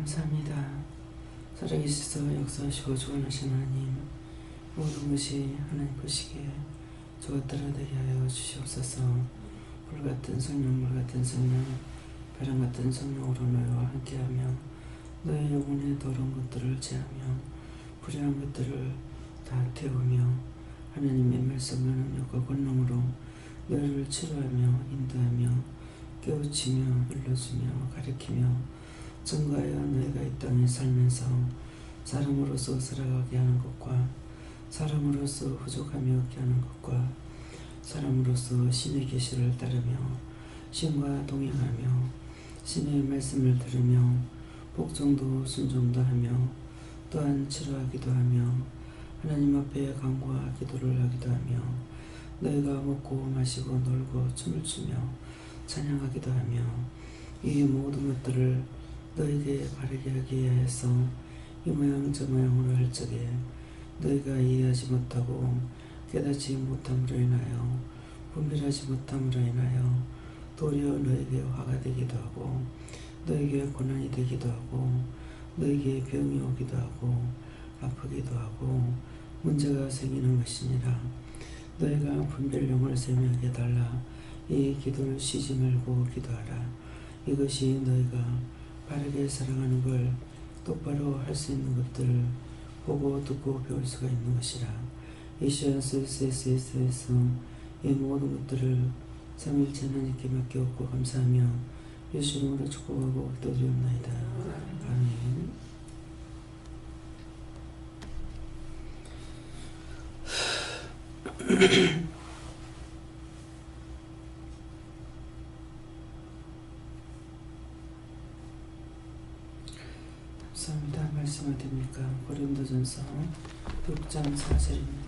감사합니다. 살아계셔서 역사하시고 주관하신 하나님, 모든 것이 하나님 보시기에 저것들을 되게 하여 주시옵소서. 불같은 성령, 물같은 성령, 바람같은 성령으로 너희와 함께하며 너희 영혼의 더러운 것들을 제하며 불의한 것들을 다 태우며 하나님의 말씀과 능력과 권능으로 너희를 치료하며 인도하며 깨우치며 일러주며 가르치며 증거하여 너희가 이 땅에 살면서 사람으로서 살아가게 하는 것과 사람으로서 부족함이 없게 하는 것과 사람으로서 신의 계시를 따르며 신과 동행하며 신의 말씀을 들으며 복종도 순종도 하며 또한 치료하기도 하며 하나님 앞에 간구와 기도를 하기도 하며 너희가 먹고 마시고 놀고 춤을 추며 찬양하기도 하며 이 모든 것들을 너희에게 바르게 하기 위하여서 이 모양 저 모양으로 할 적에 너희가 이해하지 못하고 깨닫지 못함으로 인하여 분별하지 못함으로 인하여 도리어 너에게 화가 되기도 하고 너에게 고난이 되기도 하고 너에게 병이 오기도 하고 아프기도 하고 문제가 생기는 것이니라. 너희가 분별력을 세미하게 달라 이 기도를 쉬지 말고 기도하라. 이것이 너희가 바르게 살아가는 걸 똑바로 할 수 있는 것들을 보고 듣고 배울 수가 있는 것이라. 이시안스에서 이 모든 것들을 삼일째 하나님께 맡겨오고 감사하며 예수 이름으로 축복하고 기도드리옵나이다. 아멘. 감사합니다. 말씀 어디입니까? 고린도전서 6장 4절입니다.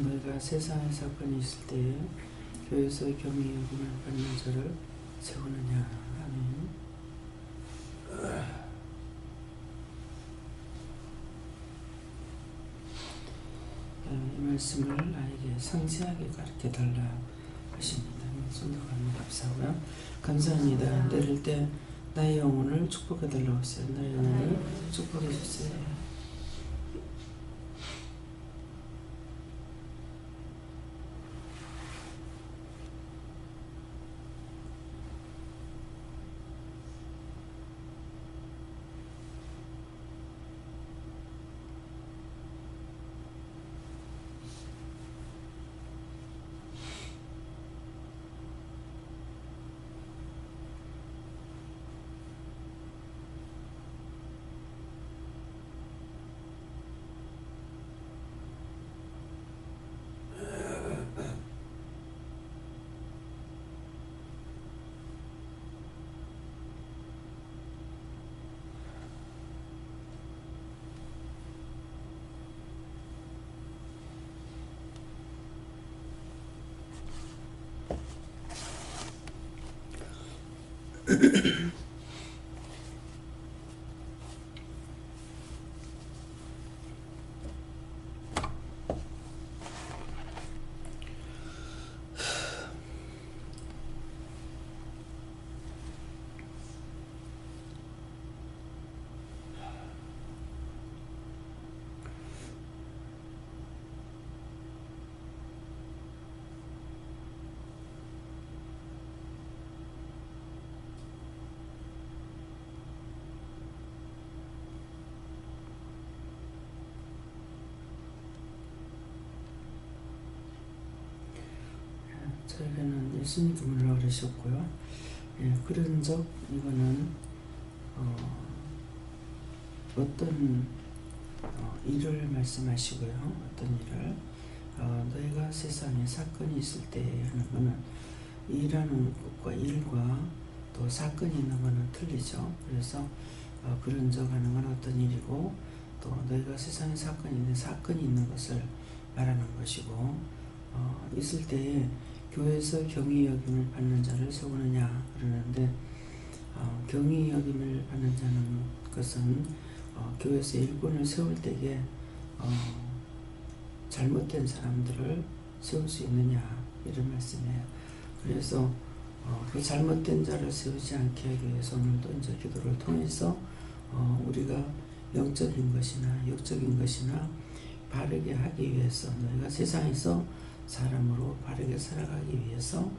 너희가 세상의 사건이 있을 때에 교회에서 경외의 요금을 받는 자를 세우느냐. 아멘. 이 말씀을 나에게 상세하게 가르쳐달라 하십니다. 순종하며 감사하고요. 감사합니다. 내릴 때 나의 영혼을 축복해달라고 했어요. 나의 영혼을 축복해 주세요. 저에게는 예수님 부문을 그러셨고요. 그런 적 이거는 어떤 일을 말씀하시고요. 어떤 일을 너희가 세상에 사건이 있을 때 하는 거는 일하는 것과 일과 또 사건이 있는 거는 틀리죠. 그래서 그런 적 하는 건 어떤 일이고 또 너희가 세상에 사건이 있는 것을 말하는 것이고, 있을 때에 교회에서 경위 여김을 받는 자를 세우느냐 그러는데, 경위 여김을 받는 자는 것은 교회에서 일꾼을 세울 때에 잘못된 사람들을 세울 수 있느냐 이런 말씀이에요. 그래서 그 잘못된 자를 세우지 않게 하기 위해서 오늘도 이제 기도를 통해서 우리가 영적인 것이나 육적인 것이나 바르게 하기 위해서, 너희가 세상에서 사람으로 바르게 살아가기 위해서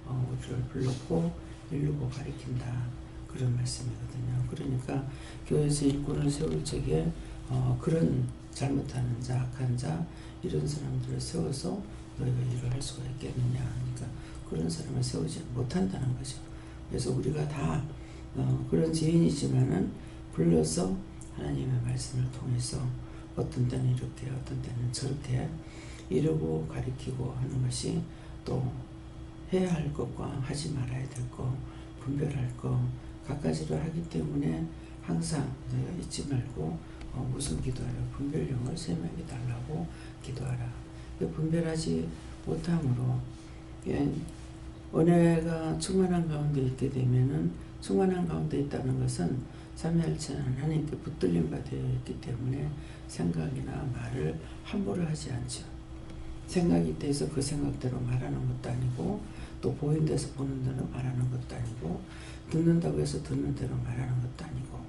우리를 불렀고 이루고 가리킨다 그런 말씀이거든요. 그러니까 교회에서 일꾼을 세울 적에 그런 잘못하는 자, 악한 자 이런 사람들을 세워서 너희가 일을 할 수가 있겠느냐. 그러니까 그런 사람을 세우지 못한다는 거죠. 그래서 우리가 다 그런 죄인이지만은 불러서 하나님의 말씀을 통해서 어떤 때는 이렇게 어떤 때는 저렇게 이러고 가리키고 하는 것이, 또 해야 할 것과 하지 말아야 될 것, 분별할 것 갖가지를 하기 때문에 항상 너희가 잊지 말고 무슨 기도하라, 분별력을 세명이 달라고 기도하라. 분별하지 못함으로 은혜가 충만한 가운데 있게 되면은, 충만한 가운데 있다는 것은 삼위일체 하나님께 붙들림 바 되어 있기 때문에 생각이나 말을 함부로 하지 않죠. 생각이 돼서 그 생각대로 말하는 것도 아니고, 또 보인 데서 보는 대로 말하는 것도 아니고, 듣는다고 해서 듣는 대로 말하는 것도 아니고,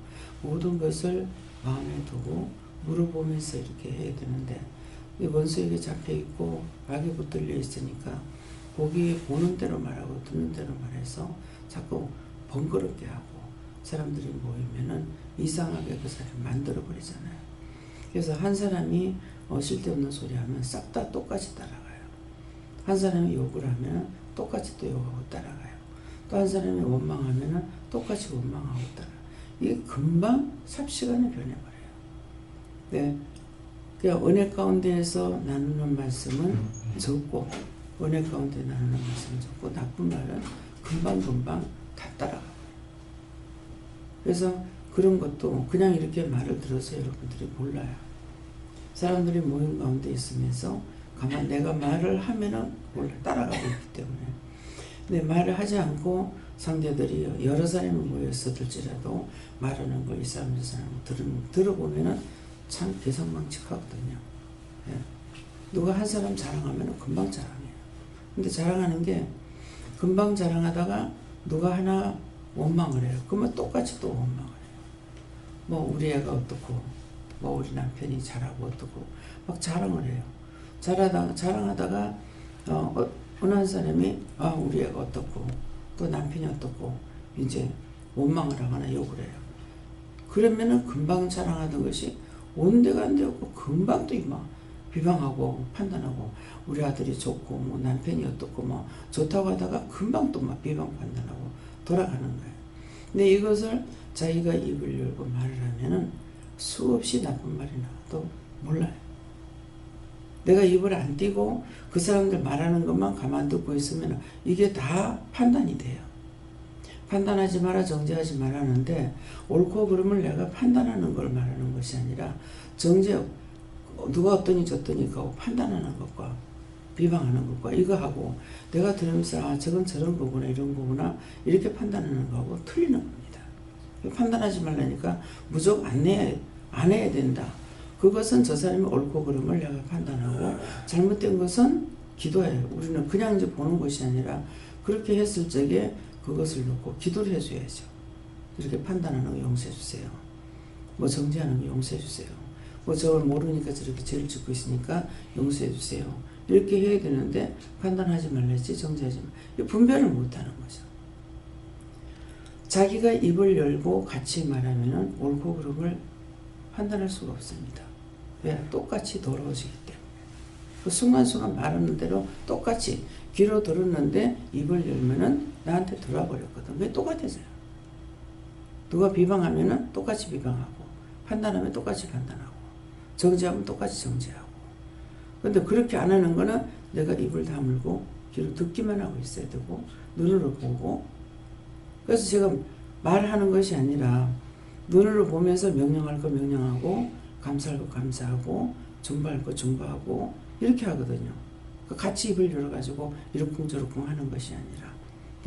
모든 것을 마음에 두고 물어보면서 이렇게 해야 되는데, 이 원수에게 잡혀있고 악에 붙들려 있으니까 보는 대로 말하고 듣는 대로 말해서 자꾸 번거롭게 하고, 사람들이 모이면은 이상하게 그 사람을 만들어 버리잖아요. 그래서 한 사람이 쓸데없는 소리 하면 싹 다 똑같이 따라가요. 한 사람이 욕을 하면 똑같이 또 욕하고 따라가요. 또 한 사람이 원망하면 똑같이 원망하고 따라가요. 이게 금방 삽시간에 변해버려요. 네. 그러니까 은혜 가운데에서 나누는 말씀은 적고, 은혜 가운데 나누는 말씀은 적고, 나쁜 말은 금방 다 따라가요. 그래서 그런 것도 그냥 이렇게 말을 들어서 여러분들이 몰라요. 사람들이 모임 가운데 있으면서 가만 내가 말을 하면은 몰라, 따라가고 있기 때문에. 근데 말을 하지 않고 상대들이 여러 사람이 모였을지라도 말하는 걸 이 사람 저 사람 들어보면은 참 개성망측하거든요. 예. 누가 한 사람 자랑하면은 금방 자랑해요. 근데 자랑하는 게 금방 자랑하다가 누가 하나 원망을 해요. 그러면 똑같이 또 원망을 해요. 뭐 우리 애가 어떻고, 뭐 우리 남편이 잘하고 어떻고 막 자랑을 해요. 자랑하다가 어느 한 사람이 우리 애가 어떻고 또 남편이 어떻고 이제 원망을 하거나 욕을 해요. 그러면은 금방 자랑하던 것이 온데간데 없고 금방 또 막 비방하고 판단하고, 우리 아들이 좋고 뭐 남편이 어떻고 뭐 좋다고 하다가 금방 또 막 비방 판단하고 돌아가는 거예요. 근데 이것을 자기가 입을 열고 말을 하면은 수없이 나쁜 말이 나와도 몰라요. 내가 입을 안 띄고 그 사람들 말하는 것만 가만 듣고 있으면 이게 다 판단이 돼요. 판단하지 마라, 정죄하지 마라 하는데, 옳고 그름을 내가 판단하는 걸 말하는 것이 아니라 정죄, 누가 어떠니 저떠니 하고 판단하는 것과 비방하는 것과 이거 하고 내가 들으면서 저건 저런 거구나 이런 거구나 이렇게 판단하는 거하고 틀리는 겁니다. 판단하지 말라니까 무조건 안 해야 된다. 그것은 저 사람이 옳고 그름을 내가 판단하고, 잘못된 것은 기도해요. 우리는 그냥 이제 보는 것이 아니라 그렇게 했을 적에 그것을 놓고 기도를 해줘야죠. 이렇게 판단하는 거 용서해 주세요. 뭐 정죄하는 거 용서해 주세요. 뭐 저걸 모르니까 저렇게 죄를 짓고 있으니까 용서해 주세요. 이렇게 해야 되는데 판단하지 말랬지, 정죄하지 말. 분별을 못하는 거죠. 자기가 입을 열고 같이 말하면은 옳고 그름을 판단할 수가 없습니다. 왜? 똑같이 더러워지기 때문에. 그 순간순간 말하는 대로 똑같이 귀로 들었는데 입을 열면은 나한테 들어와 버렸거든. 왜? 똑같아서요. 누가 비방하면은 똑같이 비방하고, 판단하면 똑같이 판단하고, 정죄하면 똑같이 정죄하고. 근데 그렇게 안 하는 거는 내가 입을 다물고 귀로 듣기만 하고 있어야 되고, 눈으로 보고. 그래서 제가 말하는 것이 아니라 눈으로 보면서 명령할 거 명령하고, 감사할 거 감사하고 중보할 거 중보하고 이렇게 하거든요. 같이 입을 열어가지고 이러쿵저러쿵 하는 것이 아니라.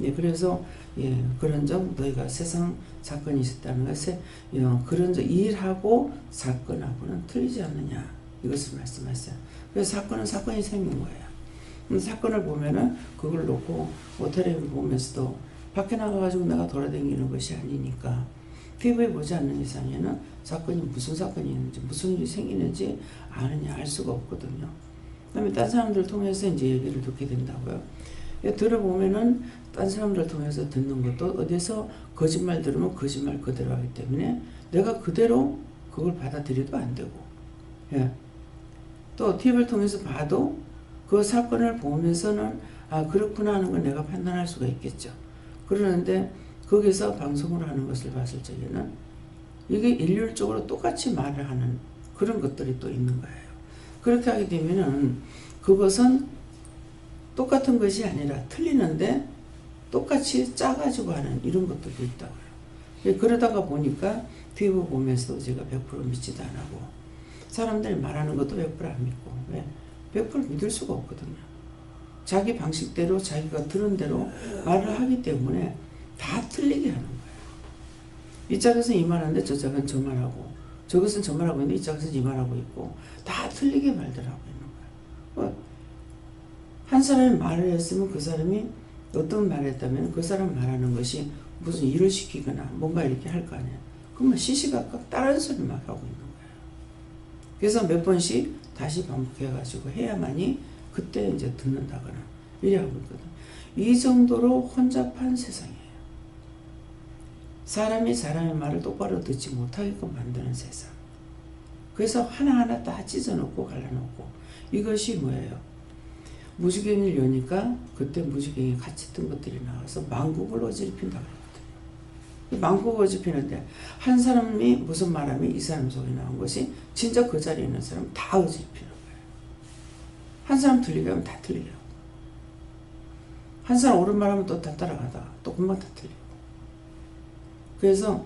예, 그래서 예, 그런 점 너희가 세상 사건이 있었다는 것에 그런 점 일하고 사건하고는 틀리지 않느냐 이것을 말씀하셨어요. 그래서 사건은 사건이 생긴 거예요. 사건을 보면은 그걸 놓고 텔레비를 보면서도 밖에 나가가지고 내가 돌아다니는 것이 아니니까 TV에 보지 않는 이상에는 사건이 무슨 사건이 있는지 무슨 일이 생기는지 아느냐 알 수가 없거든요. 그 다음에 딴 사람들 통해서 이제 얘기를 듣게 된다고요. 들어보면은 딴 사람들 통해서 듣는 것도 어디서 거짓말 들으면 거짓말 그대로 하기 때문에 내가 그대로 그걸 받아들여도 안 되고, 예. 또 TV를 통해서 봐도 그 사건을 보면서는 아 그렇구나 하는 걸 내가 판단할 수가 있겠죠. 그러는데 거기서 방송을 하는 것을 봤을 적에는 이게 일률적으로 똑같이 말을 하는 그런 것들이 또 있는 거예요. 그렇게 하게 되면은 그것은 똑같은 것이 아니라 틀리는데 똑같이 짜가지고 하는 이런 것들도 있다고요. 그러다가 보니까 TV 보면서도 제가 100% 믿지도 안 하고 사람들이 말하는 것도 100%안 믿고 왜? 100% 믿을 수가 없거든요. 자기 방식대로 자기가 들은 대로 말을 하기 때문에 다 틀리게 하는 거예요. 이 짝에서는 이 말하는데 저 짝은 저 말하고 저것은 저 말하고 있는데 이 짝에서는 이 말하고 있고 다 틀리게 말들 하고 있는 거예요. 한 사람이 말을 했으면 그 사람이 어떤 말을 했다면 그 사람 말하는 것이 무슨 일을 시키거나 뭔가 이렇게 할 거 아니에요. 그러면 시시각각 다른 소리 막 하고 있는 거예요. 그래서 몇 번씩 다시 반복해가지고 해야만이 그때 이제 듣는다거나 이래 하고 있거든. 이 정도로 혼잡한 세상이에요. 사람이 사람의 말을 똑바로 듣지 못하게끔 만드는 세상. 그래서 하나하나 다 찢어놓고 갈라놓고 이것이 뭐예요? 무지개를 여니까 그때 무지개에 같이 뜬 것들이 나와서 만국을 어지럽힌다 그랬거든요. 만국을 어지럽히는데 한 사람이 무슨 말하면 이 사람 속에 나온 것이 진짜 그 자리에 있는 사람 다 어지럽히는 거예요. 한 사람 틀리게 하면 다 틀리게 하고 한 사람 옳은 말하면 또 다 따라가다가 또 금방 다 틀리고 그래서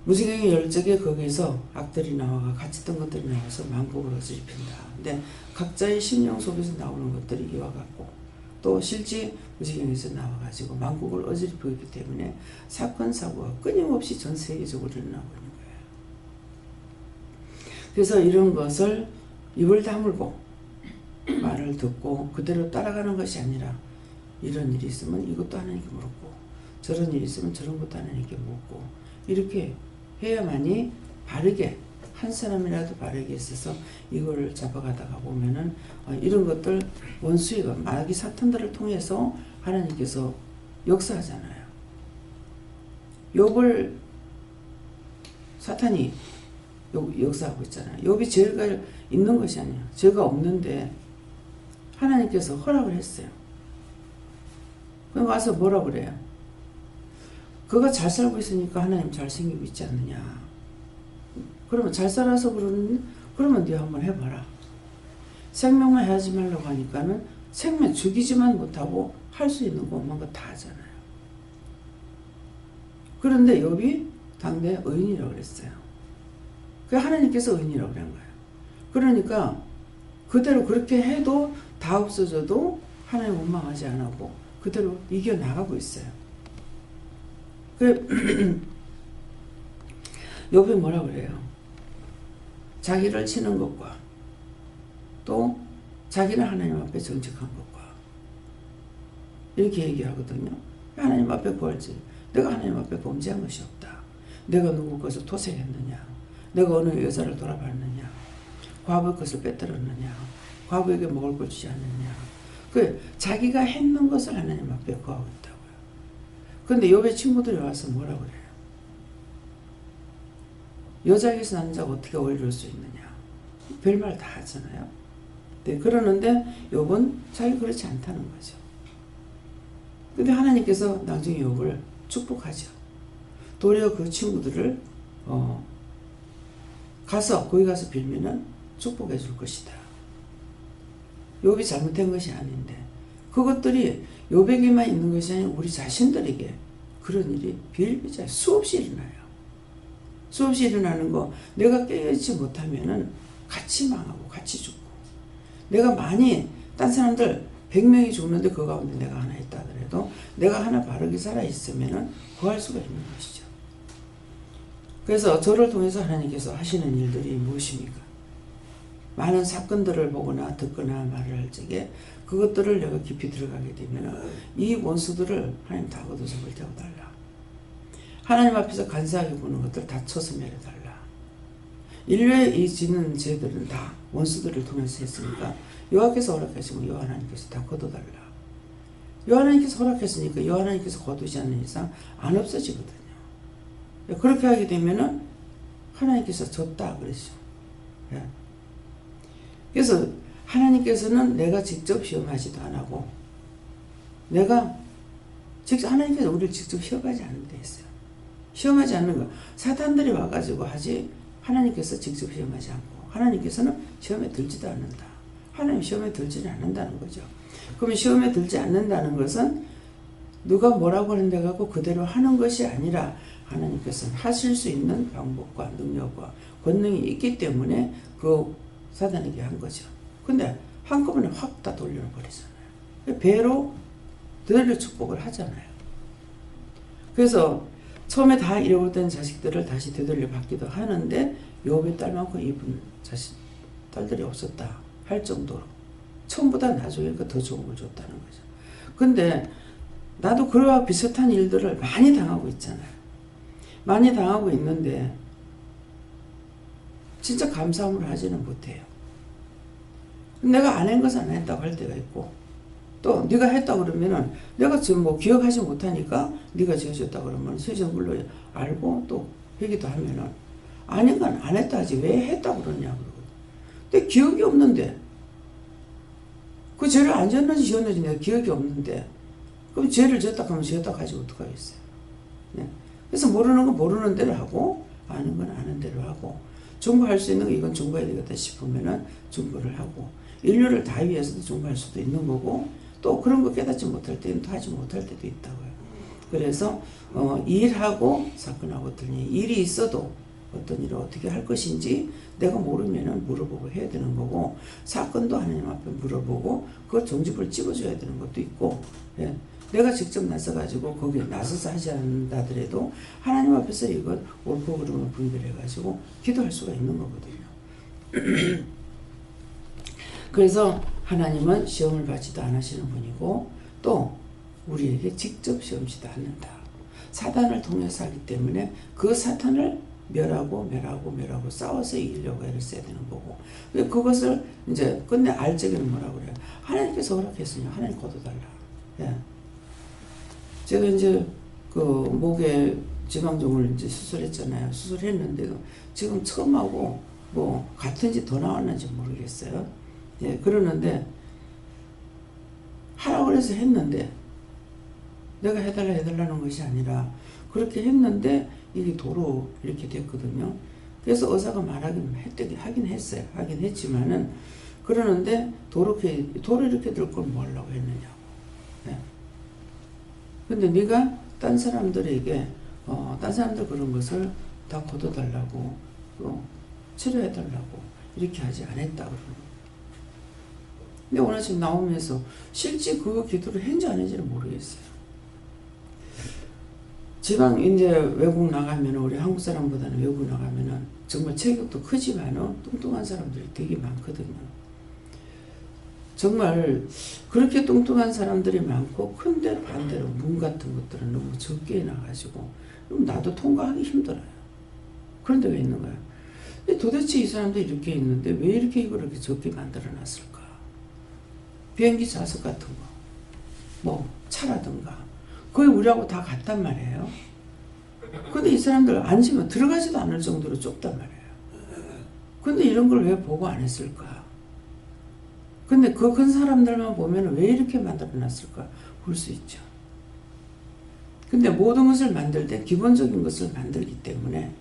무지개 열적에 거기서 악들이 나와가 같이 뜬 것들이 나와서 만국을 어지럽힌다. 근데 각자의 심령 속에서 나오는 것들이 이와 같고 또 실제 무지개에서 나와가지고 만국을 어지럽히고 있기 때문에 사건 사고가 끊임없이 전 세계적으로 일어나고 있는 거예요. 그래서 이런 것을 입을 다물고 말을 듣고 그대로 따라가는 것이 아니라 이런 일이 있으면 이것도 하나님께 물었고 저런 일이 있으면 저런 것도 하나님께 묻고 이렇게 해야만이 바르게 한 사람이라도 바르게 있어서 이거를 잡아가다가 보면은 이런 것들 원수가 마귀 사탄들을 통해서 하나님께서 역사하잖아요. 욥을 사탄이 역사하고 있잖아요. 욥이 죄가 있는 것이 아니에요. 죄가 없는데 하나님께서 허락을 했어요. 그럼 와서 뭐라 그래요? 그가 잘 살고 있으니까 하나님 잘생기고 있지 않느냐. 그러면 잘 살아서 그러면 네 한번 해봐라. 생명만 하지 말라고 하니까는 생명 죽이지만 못하고 할 수 있는 거 없는 거 다 하잖아요. 그런데 욥이 당대 의인이라고 그랬어요. 그 하나님께서 의인이라고 그런 거예요. 그러니까 그대로 그렇게 해도 다 없어져도 하나님 원망하지 않고 그대로 이겨나가고 있어요. 욥이 뭐라 그래요? 자기를 치는 것과 또 자기는 하나님 앞에 정직한 것과 이렇게 얘기하거든요. 하나님 앞에 구할지 내가 하나님 앞에 범죄한 것이 없다. 내가 누구 것을 토색했느냐. 내가 어느 여자를 돌아봤느냐. 과부의 것을 빼뜨렸느냐. 과부에게 먹을 걸 주지 않느냐. 자기가 했는 것을 하나님 앞에 구하고 있다고요. 그런데 욥의 친구들이 와서 뭐라고 그래요? 여자에게서 난 자가 어떻게 어리를 수 있느냐. 별말 다 하잖아요. 네, 그러는데 욥은 자기 그렇지 않다는 거죠. 근데 하나님께서 나중에 욥을 축복하죠. 도리어 그 친구들을 거기 가서 빌면은 축복해 줄 것이다. 욥이 잘못된 것이 아닌데 그것들이 욥에게만 있는 것이 아니라 우리 자신들에게 그런 일이 비일비재하게 수없이 일어나요. 수없이 일어나는 거 내가 깨닫지 못하면은 같이 망하고 같이 죽고, 내가 많이 딴 사람들 100명이 죽는데 그 가운데 내가 하나 있다 하더라도 내가 하나 바르게 살아있으면은 구할 수가 있는 것이죠. 그래서 저를 통해서 하나님께서 하시는 일들이 무엇입니까? 많은 사건들을 보거나 듣거나 말을 할 적에 그것들을 내가 깊이 들어가게 되면 이 원수들을 하나님 다 걷어서을 태워달라. 하나님 앞에서 간사하게 보는 것들 다 쳐서 내려달라. 인류의 이 짓는 죄들은 다 원수들을 통해서 했으니까 여호와께서 허락하시면 여호와 하나님께서 다 걷어달라. 여호와 하나님께서 허락했으니까 여호와 하나님께서 거두지 않는 이상 안 없어지거든요. 그렇게 하게 되면은 하나님께서 졌다 그러죠. 예. 그래서 하나님께서는 내가 직접 시험하지도 안 하고, 내가 직접 하나님께서 우리를 직접 시험하지 않는 데 있어요. 시험하지 않는 거 사탄들이 와가지고 하지, 하나님께서 직접 시험하지 않고, 하나님께서는 시험에 들지도 않는다. 하나님 시험에 들지는 않는다는 거죠. 그러면 시험에 들지 않는다는 것은 누가 뭐라고 하는데 갖고 그대로 하는 것이 아니라 하나님께서는 하실 수 있는 방법과 능력과 권능이 있기 때문에 그 사단에게 한 거죠. 근데 한꺼번에 확 다 돌려버리잖아요. 배로 되돌려 축복을 하잖아요. 그래서 처음에 다 잃어버렸던 자식들을 다시 되돌려 받기도 하는데 요압의 딸만큼 이쁜 딸들이 없었다 할 정도로 처음보다 나중에 더 좋은 걸 줬다는 거죠. 근데 나도 그와 비슷한 일들을 많이 당하고 있잖아요. 많이 당하고 있는데 진짜 감사함을 하지는 못해요. 내가 안 한 것은 안 했다고 할 때가 있고, 또 네가 했다 그러면은 내가 지금 뭐 기억하지 못하니까 네가 지어줬다 그러면 세정물로 알고 또 회기도 하면은 아닌 건 안 했다 하지 왜 했다 그러냐 그러거든. 근데 기억이 없는데 그 죄를 안 지었는지 지었는지 내가 기억이 없는데 그럼 죄를 지었다 하면 지었다 가지고 어떡하겠어요. 네. 그래서 모르는 건 모르는 대로 하고 아는 건 아는 대로 하고, 중보할 수 있는 거 이건 중보해야 되겠다 싶으면은 중보를 하고, 인류를 다 위해서도 중보할 수도 있는 거고, 또 그런 거 깨닫지 못할 때는 또 하지 못할 때도 있다고요. 그래서 일하고 사건하고 틀린 일이 있어도 어떤 일을 어떻게 할 것인지 내가 모르면은 물어보고 해야 되는 거고, 사건도 하나님 앞에 물어보고 그 종집을 찍어줘야 되는 것도 있고, 예. 내가 직접 나서가지고 거기에 나서서 하지 않는다더라도 하나님 앞에서 이건 옳고 그름을 분별해가지고 기도할 수가 있는 거거든요. 그래서 하나님은 시험을 받지도 않으시는 분이고 또 우리에게 직접 시험지도 않는다. 사단을 통해서 하기 때문에 그 사탄을 멸하고 싸워서 이기려고 애를 써야 되는 거고, 그것을 이제 끝내 알 적에는 뭐라고 그래요? 하나님께서 허락했으니 하나님 거둬달라. 예. 제가 이제 그 목에 지방종을 이제 수술했잖아요. 수술했는데도 지금 처음하고 뭐 같은지 더 나왔는지 모르겠어요. 예, 그러는데 하라고 해서 했는데 내가 해달라는 것이 아니라 그렇게 했는데 이게 도로 이렇게 됐거든요. 그래서 의사가 하긴 했어요. 하긴 했지만은 그러는데 도로 이렇게 들 걸 뭐 하려고 했느냐고. 예. 근데 네가 딴 사람들에게 딴 사람들 그런 것을 다 걷어달라고 치료해달라고 이렇게 하지 않았다 그러는. 근데 오늘 지금 나오면서 실제 그 기도를 했는지 안 했는지는 모르겠어요. 지방 이제 외국 나가면 우리 한국 사람보다는 외국 나가면은 정말 체격도 크지만은 뚱뚱한 사람들이 되게 많거든요. 정말 그렇게 뚱뚱한 사람들이 많고 근데 반대로 문 같은 것들은 너무 적게 나가지고 나도 통과하기 힘들어요. 그런 데가 있는 거야. 도대체 이 사람들이 이렇게 있는데 왜 이렇게 이걸 이렇게 적게 만들어 놨을까? 비행기 좌석 같은 거, 뭐 차라든가 거의 우리하고 다 같단 말이에요. 근데 이 사람들 앉으면 들어가지도 않을 정도로 좁단 말이에요. 근데 이런 걸 왜 보고 안 했을까? 근데 그 큰 사람들만 보면 왜 이렇게 만들어 놨을까 볼 수 있죠. 근데 모든 것을 만들 때 기본적인 것을 만들기 때문에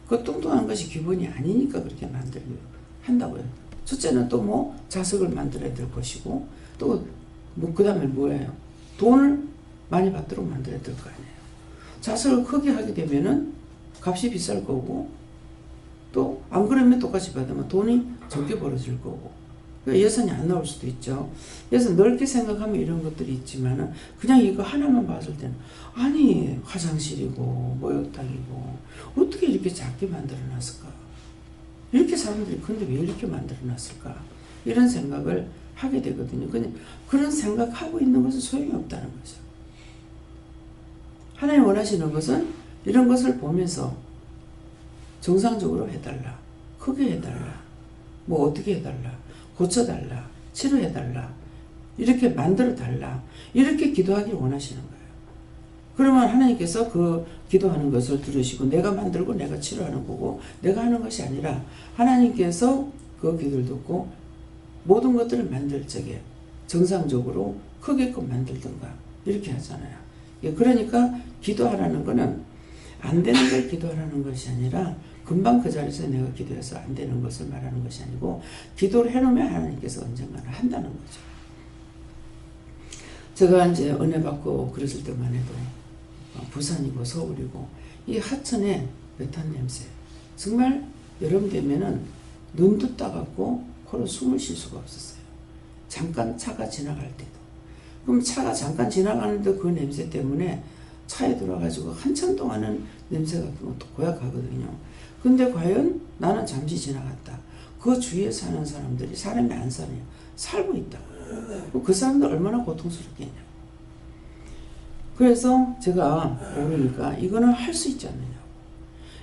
그 뚱뚱한 것이 기본이 아니니까 그렇게 만들기로 한다고요. 첫째는 또 뭐 자석을 만들어야 될 것이고 또 뭐 그 다음에 뭐예요? 돈을 많이 받도록 만들어야 될 거 아니에요. 자석을 크게 하게 되면은 값이 비쌀 거고, 또 안 그러면 똑같이 받으면 돈이 적게 벌어질 거고, 그러니까 예산이 안 나올 수도 있죠. 그래서 넓게 생각하면 이런 것들이 있지만은 그냥 이거 하나만 봤을 때는 아니 화장실이고 목욕탕이고 어떻게 이렇게 작게 만들어 놨을까? 이렇게 사람들이 근데 왜 이렇게 만들어 놨을까? 이런 생각을 하게 되거든요. 그냥 그런 생각하고 있는 것은 소용이 없다는 거죠. 하나님 원하시는 것은 이런 것을 보면서 정상적으로 해달라, 크게 해달라, 뭐 어떻게 해달라, 고쳐달라, 치료해달라, 이렇게 만들어달라, 이렇게 기도하기를 원하시는 거예요. 그러면 하나님께서 그 기도하는 것을 들으시고 내가 만들고 내가 치료하는 거고 내가 하는 것이 아니라 하나님께서 그 기도를 듣고 모든 것들을 만들 적에 정상적으로 크게끔 만들던가 이렇게 하잖아요. 그러니까 기도하라는 거는 안 되는 걸 기도하라는 것이 아니라 금방 그 자리에서 내가 기도해서 안 되는 것을 말하는 것이 아니고 기도를 해놓으면 하나님께서 언젠가는 한다는 거죠. 제가 이제 은혜 받고 그랬을 때만 해도 부산이고 서울이고 이 하천에 메탄 냄새 정말 여름 되면은 눈도 따갑고 코로 숨을 쉴 수가 없었어요. 잠깐 차가 지나갈 때도. 그럼 차가 잠깐 지나가는데 그 냄새 때문에 차에 들어가지고 한참 동안은 냄새가 고약하거든요. 근데 과연 나는 잠시 지나갔다. 그 주위에 사는 사람들이 사람이 안 사네요. 살고 있다. 그 사람들 얼마나 고통스럽겠냐. 그래서 제가 모르니까 이거는 할 수 있지 않느냐고.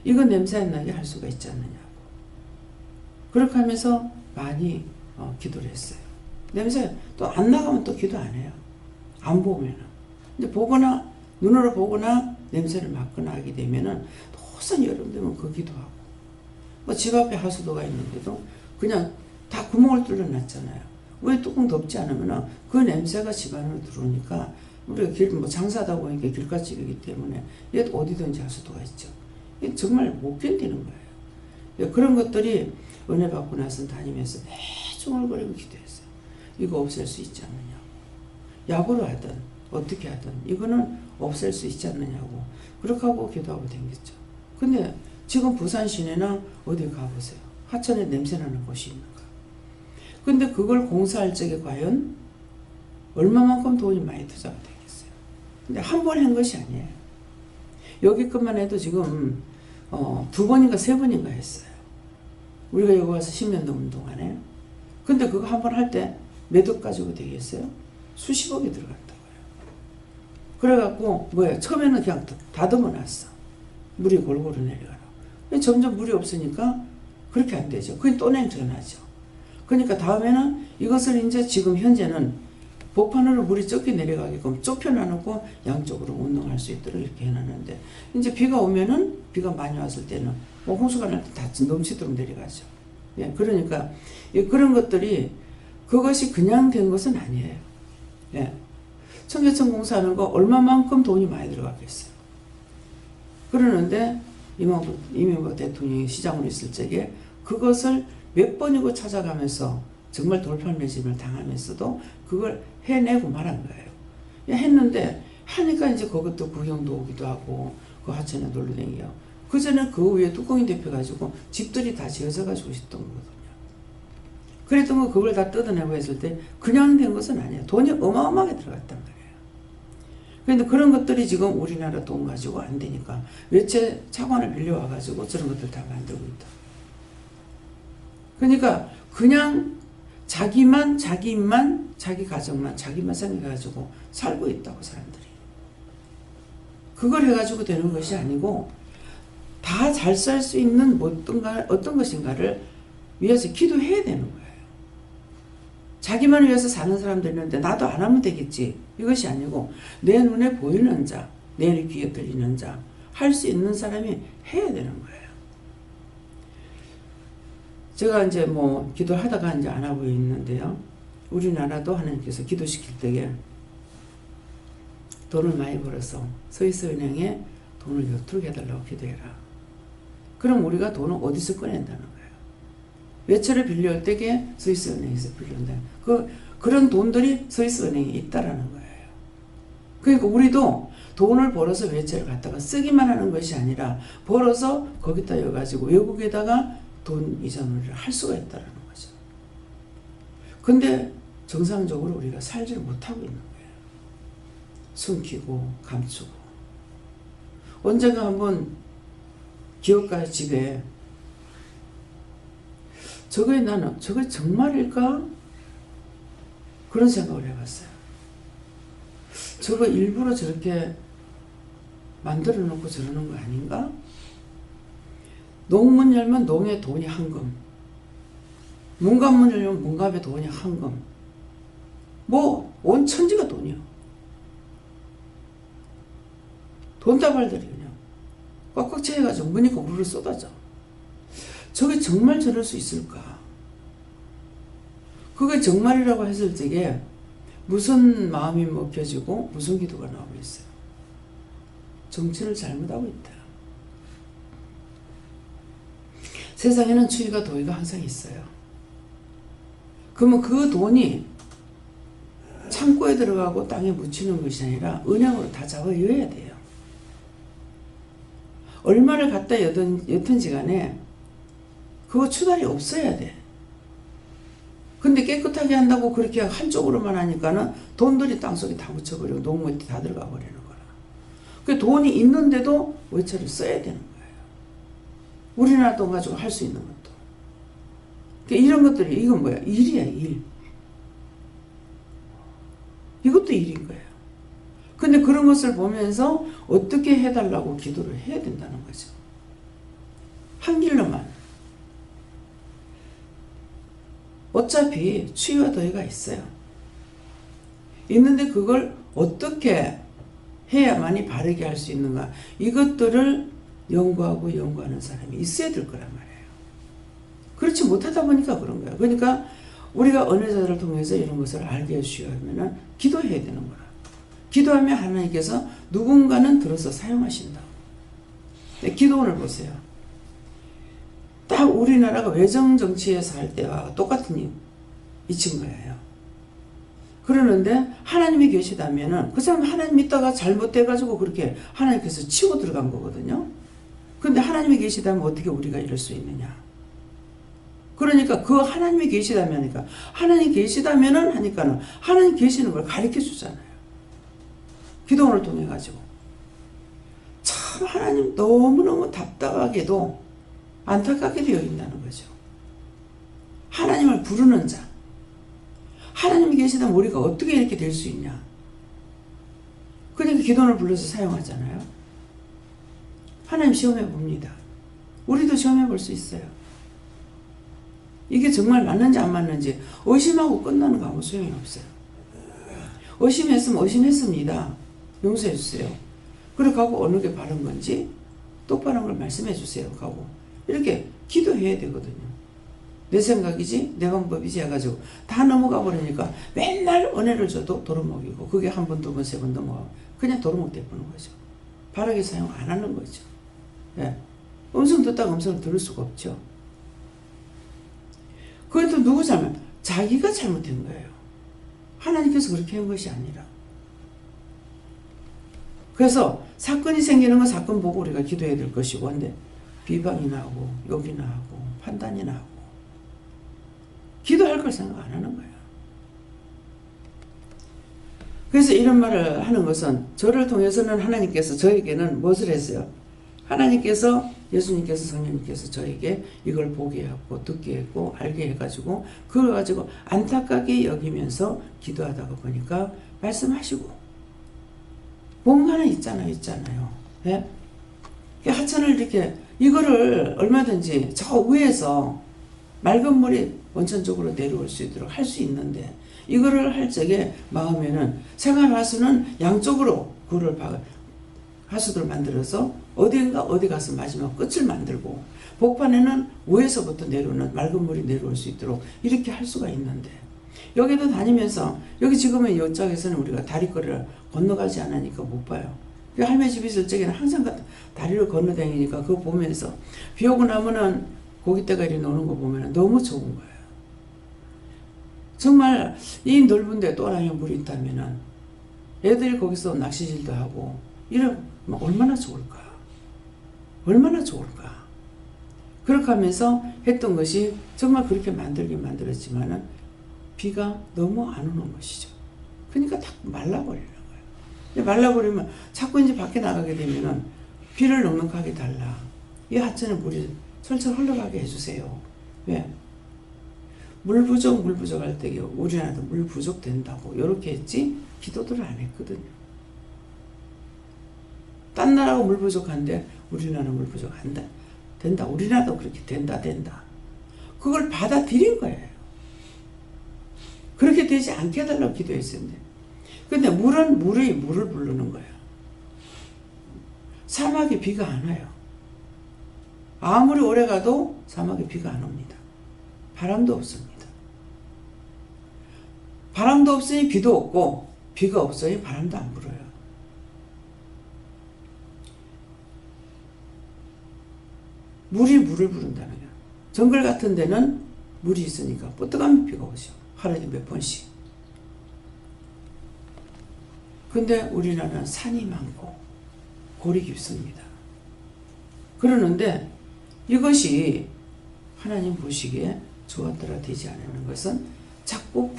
이거 냄새 안 나게 할 수가 있지 않느냐고. 그렇게 하면서 많이 기도를 했어요. 냄새 또 안 나가면 또 기도 안 해요. 안 보면은. 근데 보거나 눈으로 보거나 냄새를 맡거나 하게 되면은 도선 여름 되면 그 기도하고 뭐 집 앞에 하수도가 있는데도 그냥 다 구멍을 뚫려 놨잖아요. 왜 뚜껑 덮지 않으면 그 냄새가 집 안으로 들어오니까 우리가 뭐 장사하다 보니까 길가집이기 때문에 얘 어디든지 하수도가 있죠. 이게 정말 못 견디는 거예요. 그런 것들이 은혜 받고 나서 다니면서 매주 얼굴이고 기도했어요. 이거 없앨 수 있지 않느냐고. 약으로 하든 어떻게 하든 이거는 없앨 수 있지 않느냐고. 그렇게 하고 기도하고 댕겼죠. 근데 지금 부산 시내나 어디 가보세요. 하천에 냄새나는 곳이 있는가. 근데 그걸 공사할 적에 과연 얼마만큼 돈이 많이 투자가 되겠어요. 근데 한 번 한 것이 아니에요. 여기 것만 해도 지금 2번인가 3번인가 했어요. 우리가 여기 와서 10년 넘은 동안에. 근데 그거 한 번 할 때 몇 억 가지고 되겠어요? 수십억이 들어갔다고요. 그래갖고 뭐야 처음에는 그냥 다듬어 놨어. 물이 골고루 내려가라고. 점점 물이 없으니까 그렇게 안 되죠. 그게 또 냄새가 나죠. 그러니까 다음에는 이것을 이제 지금 현재는 복판으로 물이 적게 내려가게끔 좁혀놔놓고 양쪽으로 운동할 수 있도록 이렇게 해놨는데 이제 비가 오면은 비가 많이 왔을 때는 뭐 홍수가 날 때 다 넘치도록 내려가죠. 예, 그러니까 그런 것들이 그것이 그냥 된 것은 아니에요. 예. 청계천 공사하는 거 얼마만큼 돈이 많이 들어갔겠어요. 그러는데 이명박 대통령이 시장으로 있을 적에 그것을 몇 번이고 찾아가면서 정말 돌팔매질을 당하면서도 그걸 해내고 말한 거예요. 했는데 하니까 이제 그것도 구경도 오기도 하고 그 하천에 놀러 다니요. 그전에 그 위에 뚜껑이 덮여가지고 집들이 다 지어져가지고 있었던 거거든요. 그랬던 거 그걸 다 뜯어내고 했을 때 그냥 된 것은 아니에요. 돈이 어마어마하게 들어갔단 말이에요. 그런데 그런 것들이 지금 우리나라 돈 가지고 안 되니까 외채 차관을 빌려와가지고 저런 것들 다 만들고 있다. 그러니까 그냥 자기만 자기 입만 자기 가정만 자기만 생각해가지고 살고 있다고 사람들이. 그걸 해가지고 되는 것이 아니고 다 잘 살 수 있는 어떤 것인가를 위해서 기도해야 되는 거예요. 자기만을 위해서 사는 사람도 있는데 나도 안 하면 되겠지. 이것이 아니고 내 눈에 보이는 자, 내 귀에 들리는 자, 할 수 있는 사람이 해야 되는 거예요. 제가 이제 뭐 기도하다가 이제 안 하고 있는데요. 우리나라도 하나님께서 기도시킬 때에 돈을 많이 벌어서 스위스 은행에 돈을 여투게 해달라고 기도해라. 그럼 우리가 돈을 어디서 꺼낸다는 거예요. 외채를 빌려올 때에 스위스 은행에서 빌려온다. 그런 돈들이 스위스 은행에 있다라는 거예요. 그러니까 우리도 돈을 벌어서 외채를 갖다가 쓰기만 하는 것이 아니라 벌어서 거기다 여가지고 외국에다가 돈 이전을 할 수가 있다는 거죠. 근데 정상적으로 우리가 살지를 못하고 있는 거예요. 숨기고 감추고. 언젠가 한번 기업가 집에 저게 정말일까? 그런 생각을 해봤어요. 저거 일부러 저렇게 만들어 놓고 저러는 거 아닌가? 농문 열면 농에 돈이 한금, 문갑문 열면 문갑에 돈이 한금, 온 천지가 돈이요. 돈다발들이 그냥 꽉꽉 채워가지고 문이 우르르 쏟아져. 저게 정말 저럴 수 있을까? 그게 정말이라고 했을 적에 무슨 마음이 먹혀지고 무슨 기도가 나오고 있어요. 정치를 잘못하고 있다. 세상에는 추위가 도의가 항상 있어요. 그러면 그 돈이 창고에 들어가고 땅에 묻히는 것이 아니라 은행으로 다 잡아여야 돼요. 얼마를 갖다 여든지 간에 그거 추달이 없어야 돼. 근데 깨끗하게 한다고 그렇게 한쪽으로만 하니까는 돈들이 땅속에 다 묻혀버리고 농무에 다 들어가 버리는 거라. 그 돈이 있는데도 외채를 써야 되는 거예요. 우리나라 돈 가지고 할 수 있는 것도. 그러니까 이런 것들이, 이건 뭐야? 일이야, 일. 이것도 일인 거예요. 근데 그런 것을 보면서 어떻게 해달라고 기도를 해야 된다는 거죠. 한 길로만. 어차피 추위와 더위가 있어요. 있는데 그걸 어떻게 해야만이 바르게 할 수 있는가. 이것들을 연구하는 사람이 있어야 될 거란 말이에요. 그렇지 못하다 보니까 그런 거예요. 그러니까 우리가 언어자들을 통해서 이런 것을 알게 해주시려면 기도해야 되는 거라. 기도하면 하나님께서 누군가는 들어서 사용하신다. 기도원을 보세요. 딱 우리나라가 외정 정치에서 할 때와 똑같은 이친 거예요. 그러는데 하나님이 계시다면은 그 사람 하나님 믿다가 잘못돼가지고 그렇게 하나님께서 치고 들어간 거거든요. 근데 하나님이 계시다면 어떻게 우리가 이럴 수 있느냐. 그러니까 그 하나님이 계시다면, 하나님 계시다면은 하니까는 하나님 계시는 걸 가르쳐 주잖아요. 기도원을 통해 가지고. 참 하나님 너무너무 답답하게도 안타깝게 되어 있다는 거죠. 하나님을 부르는 자. 하나님이 계시다면 우리가 어떻게 이렇게 될 수 있냐. 그러니까 기도원을 불러서 사용하잖아요. 하나님 시험해 봅니다. 우리도 시험해 볼 수 있어요. 이게 정말 맞는지 안 맞는지 의심하고 끝나는 거 아무 소용이 없어요. 의심했으면 의심했습니다. 용서해 주세요. 그리고 가고 어느 게 바른 건지 똑바른 걸 말씀해 주세요. 가고 이렇게 기도해야 되거든요. 내 생각이지 내 방법이지 해가지고 다 넘어가 버리니까 맨날 은혜를 줘도 도루묵이고 그게 한 번, 두 번, 세 번 넘어가고 그냥 도루묵 돼버리는 거죠. 바르게 사용 안 하는 거죠. 예. 음성 듣다가 음성을 들을 수가 없죠. 그것도 누구 잘못? 자기가 잘못한 거예요. 하나님께서 그렇게 한 것이 아니라. 그래서 사건이 생기는 건 사건 보고 우리가 기도해야 될 것이고, 근데 비방이 나오고 욕이 나오고 판단이 나오고 기도할 걸 생각 안 하는 거예요. 그래서 이런 말을 하는 것은 저를 통해서는 하나님께서 저에게는 무엇을 했어요? 하나님께서, 예수님께서, 성령님께서 저에게 이걸 보게 하고 듣게 했고 알게 해가지고 그걸 가지고 안타깝게 여기면서 기도하다가 보니까 말씀하시고 뭔가는 있잖아요. 예? 하천을 이렇게 이거를 얼마든지 저 위에서 맑은 물이 원천적으로 내려올 수 있도록 할 수 있는데 이거를 할 적에 마음에는 생활하수는 양쪽으로 그를 하수들을 만들어서 어딘가 어디 가서 마지막 끝을 만들고 복판에는 위에서부터 내려오는 맑은 물이 내려올 수 있도록 이렇게 할 수가 있는데 여기도 다니면서 여기 지금은 이쪽에서는 우리가 다리거리를 건너가지 않으니까 못 봐요. 할매 집에 있을 적에는 항상 다리를 건너다니니까 그거 보면서 비 오고 나면은 고깃대가리 노는 거 보면 너무 좋은 거예요. 정말 이 넓은 데 또랑이 물이 있다면은 애들이 거기서 낚시질도 하고 이러면 얼마나 좋을까? 얼마나 좋을까? 그렇게 하면서 했던 것이 정말 그렇게 만들긴 만들었지만은 비가 너무 안 오는 것이죠. 그러니까 딱 말라버리는 거예요. 말라버리면 자꾸 이제 밖에 나가게 되면은 비를 넉넉하게 달라. 이 하천에 물이 철철 흘러가게 해주세요. 왜? 물 부족할 때 우리나라도 물 부족 된다고 이렇게 했지 기도들을 안 했거든요. 딴 나라가 물 부족한데 우리나라는 물 부족 안 된다. 우리나라도 그렇게 된다. 그걸 받아들인 거예요. 그렇게 되지 않게 해달라고 기도했었는데. 근데 물은 물을 부르는 거예요. 사막에 비가 안 와요. 아무리 오래 가도 사막에 비가 안 옵니다. 바람도 없습니다. 바람도 없으니 비도 없고 비가 없으니 바람도 안 불어요. 물이 물을 부른다는 거예요. 정글 같은 데는 물이 있으니까 뽀뜨가면 비가 오죠. 하루에 몇 번씩. 근데 우리나라는 산이 많고 골이 깊습니다. 그러는데 이것이 하나님 보시기에 좋았더라 되지 않는 것은 자꾸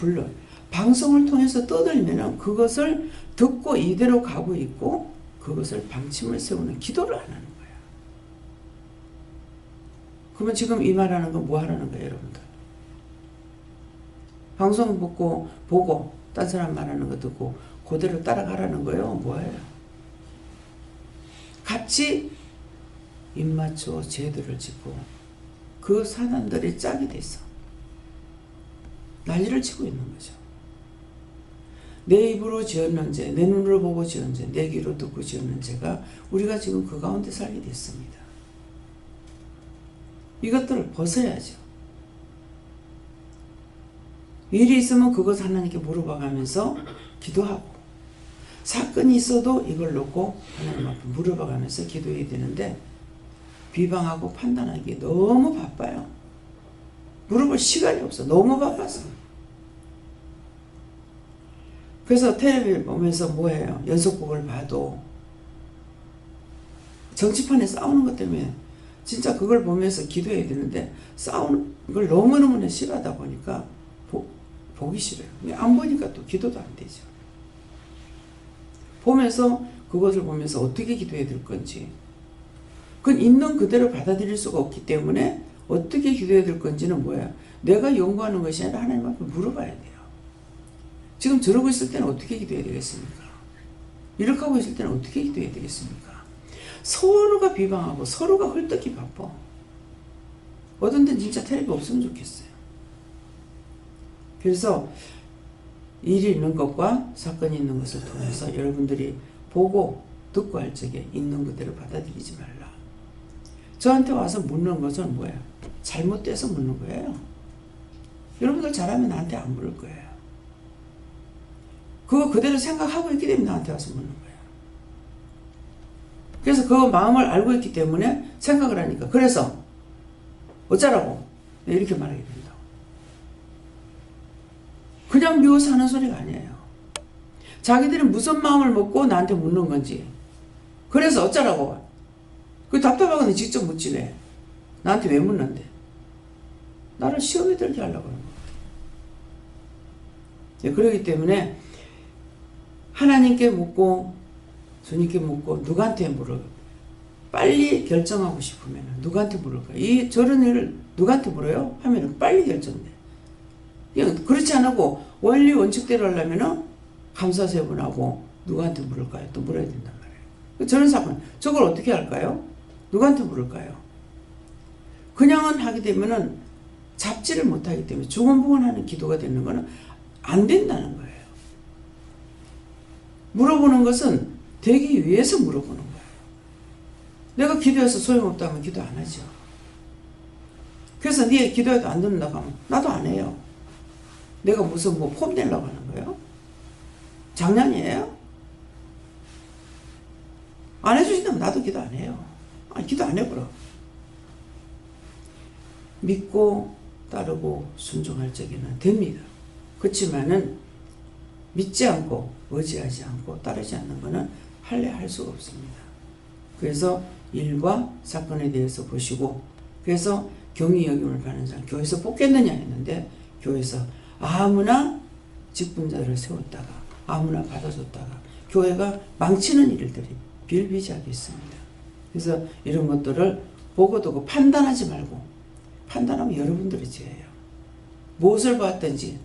방송을 통해서 떠들면은 그것을 듣고 이대로 가고 있고 그것을 방침을 세우는 기도를 안 하는 거예요. 그러면 지금 이 말하는 건 뭐 하라는 거예요, 여러분들? 방송 보고 딴 사람 말하는 거 듣고 그대로 따라가라는 거예요? 뭐예요? 같이 입맞춰 제도를 짓고 그 사람들이 짝이 돼서 난리를 치고 있는 거죠. 내 입으로 지었는 죄, 내 눈으로 보고 지은 죄, 내 귀로 듣고 지었는 죄가 우리가 지금 그 가운데 살게 됐습니다. 이것들을 벗어야죠. 일이 있으면 그것 하나님께 물어봐가면서 기도하고 사건이 있어도 이걸 놓고 하나님 앞에 물어봐가면서 기도해야 되는데 비방하고 판단하기 너무 바빠요. 물어볼 시간이 없어. 너무 바빠서. 그래서 텔레비를 보면서 뭐예요? 연속극을 봐도 정치판에 싸우는 것 때문에 진짜 그걸 보면서 기도해야 되는데 싸우는 걸 너무너무 싫어하다 보니까 보기 싫어요. 안 보니까 또 기도도 안 되죠. 그것을 보면서 어떻게 기도해야 될 건지 그건 있는 그대로 받아들일 수가 없기 때문에 어떻게 기도해야 될 건지는 뭐야? 내가 연구하는 것이 아니라 하나님 앞에 물어봐야 돼요. 지금 저러고 있을 때는 어떻게 기도해야 되겠습니까? 이렇게 하고 있을 때는 어떻게 기도해야 되겠습니까? 서로가 비방하고 서로가 헐떡이 바빠. 어떤 데는 진짜 텔레비 없으면 좋겠어요. 그래서 일이 있는 것과 사건이 있는 것을 통해서 여러분들이 보고 듣고 할 적에 있는 그대로 받아들이지 말라. 저한테 와서 묻는 것은 뭐예요? 잘못돼서 묻는 거예요. 여러분들 잘하면 나한테 안 물을 거예요. 그거 그대로 생각하고 있기 때문에 나한테 와서 묻는 거예요. 그래서 그 마음을 알고 있기 때문에 생각을 하니까 그래서 어쩌라고 이렇게 말하게 된다고. 그냥 미워서 하는 소리가 아니에요. 자기들이 무슨 마음을 먹고 나한테 묻는 건지 그래서 어쩌라고. 그 답답하거든 직접 묻지 왜. 나한테 왜 묻는데. 나를 시험에 들게 하려고 하는 거예요. 그렇기 때문에 하나님께 묻고 주님께 묻고 누구한테 물어. 빨리 결정하고 싶으면 누구한테 물을까? 저런 일을 누구한테 물어요? 하면 빨리 결정돼. 그렇지 않고 원리 원칙대로 하려면 감사 세 번 하고 누구한테 물을까요? 또 물어야 된단 말이에요. 저런 사건 저걸 어떻게 할까요? 누구한테 물을까요? 그냥은 하게 되면은 잡지를 못하기 때문에 중언부언하는 기도가 되는 거는 안 된다는 거예요. 물어보는 것은 되기 위해서 물어보는 거예요. 내가 기도해서 소용없다면 기도 안 하죠. 그래서 네 기도해도 안 듣는다고 하면 나도 안 해요. 내가 무슨 폼 내려고 하는 거예요? 장난이에요? 안 해주신다면 나도 기도 안 해요. 기도 안 해버려. 믿고 따르고 순종할 적에는 됩니다. 그렇지만은 믿지 않고 의지하지 않고 따르지 않는 것은 할래 할 수가 없습니다. 그래서 일과 사건에 대해서 보시고, 그래서 경위 여김을 받는 사람 교회에서 뽑겠느냐 했는데, 교회에서 아무나 직분자를 세웠다가 아무나 받아줬다가 교회가 망치는 일들이 비일비재하게 있습니다. 그래서 이런 것들을 보고 두고 판단하지 말고, 판단하면 여러분들의 죄예요. 무엇을 봤든지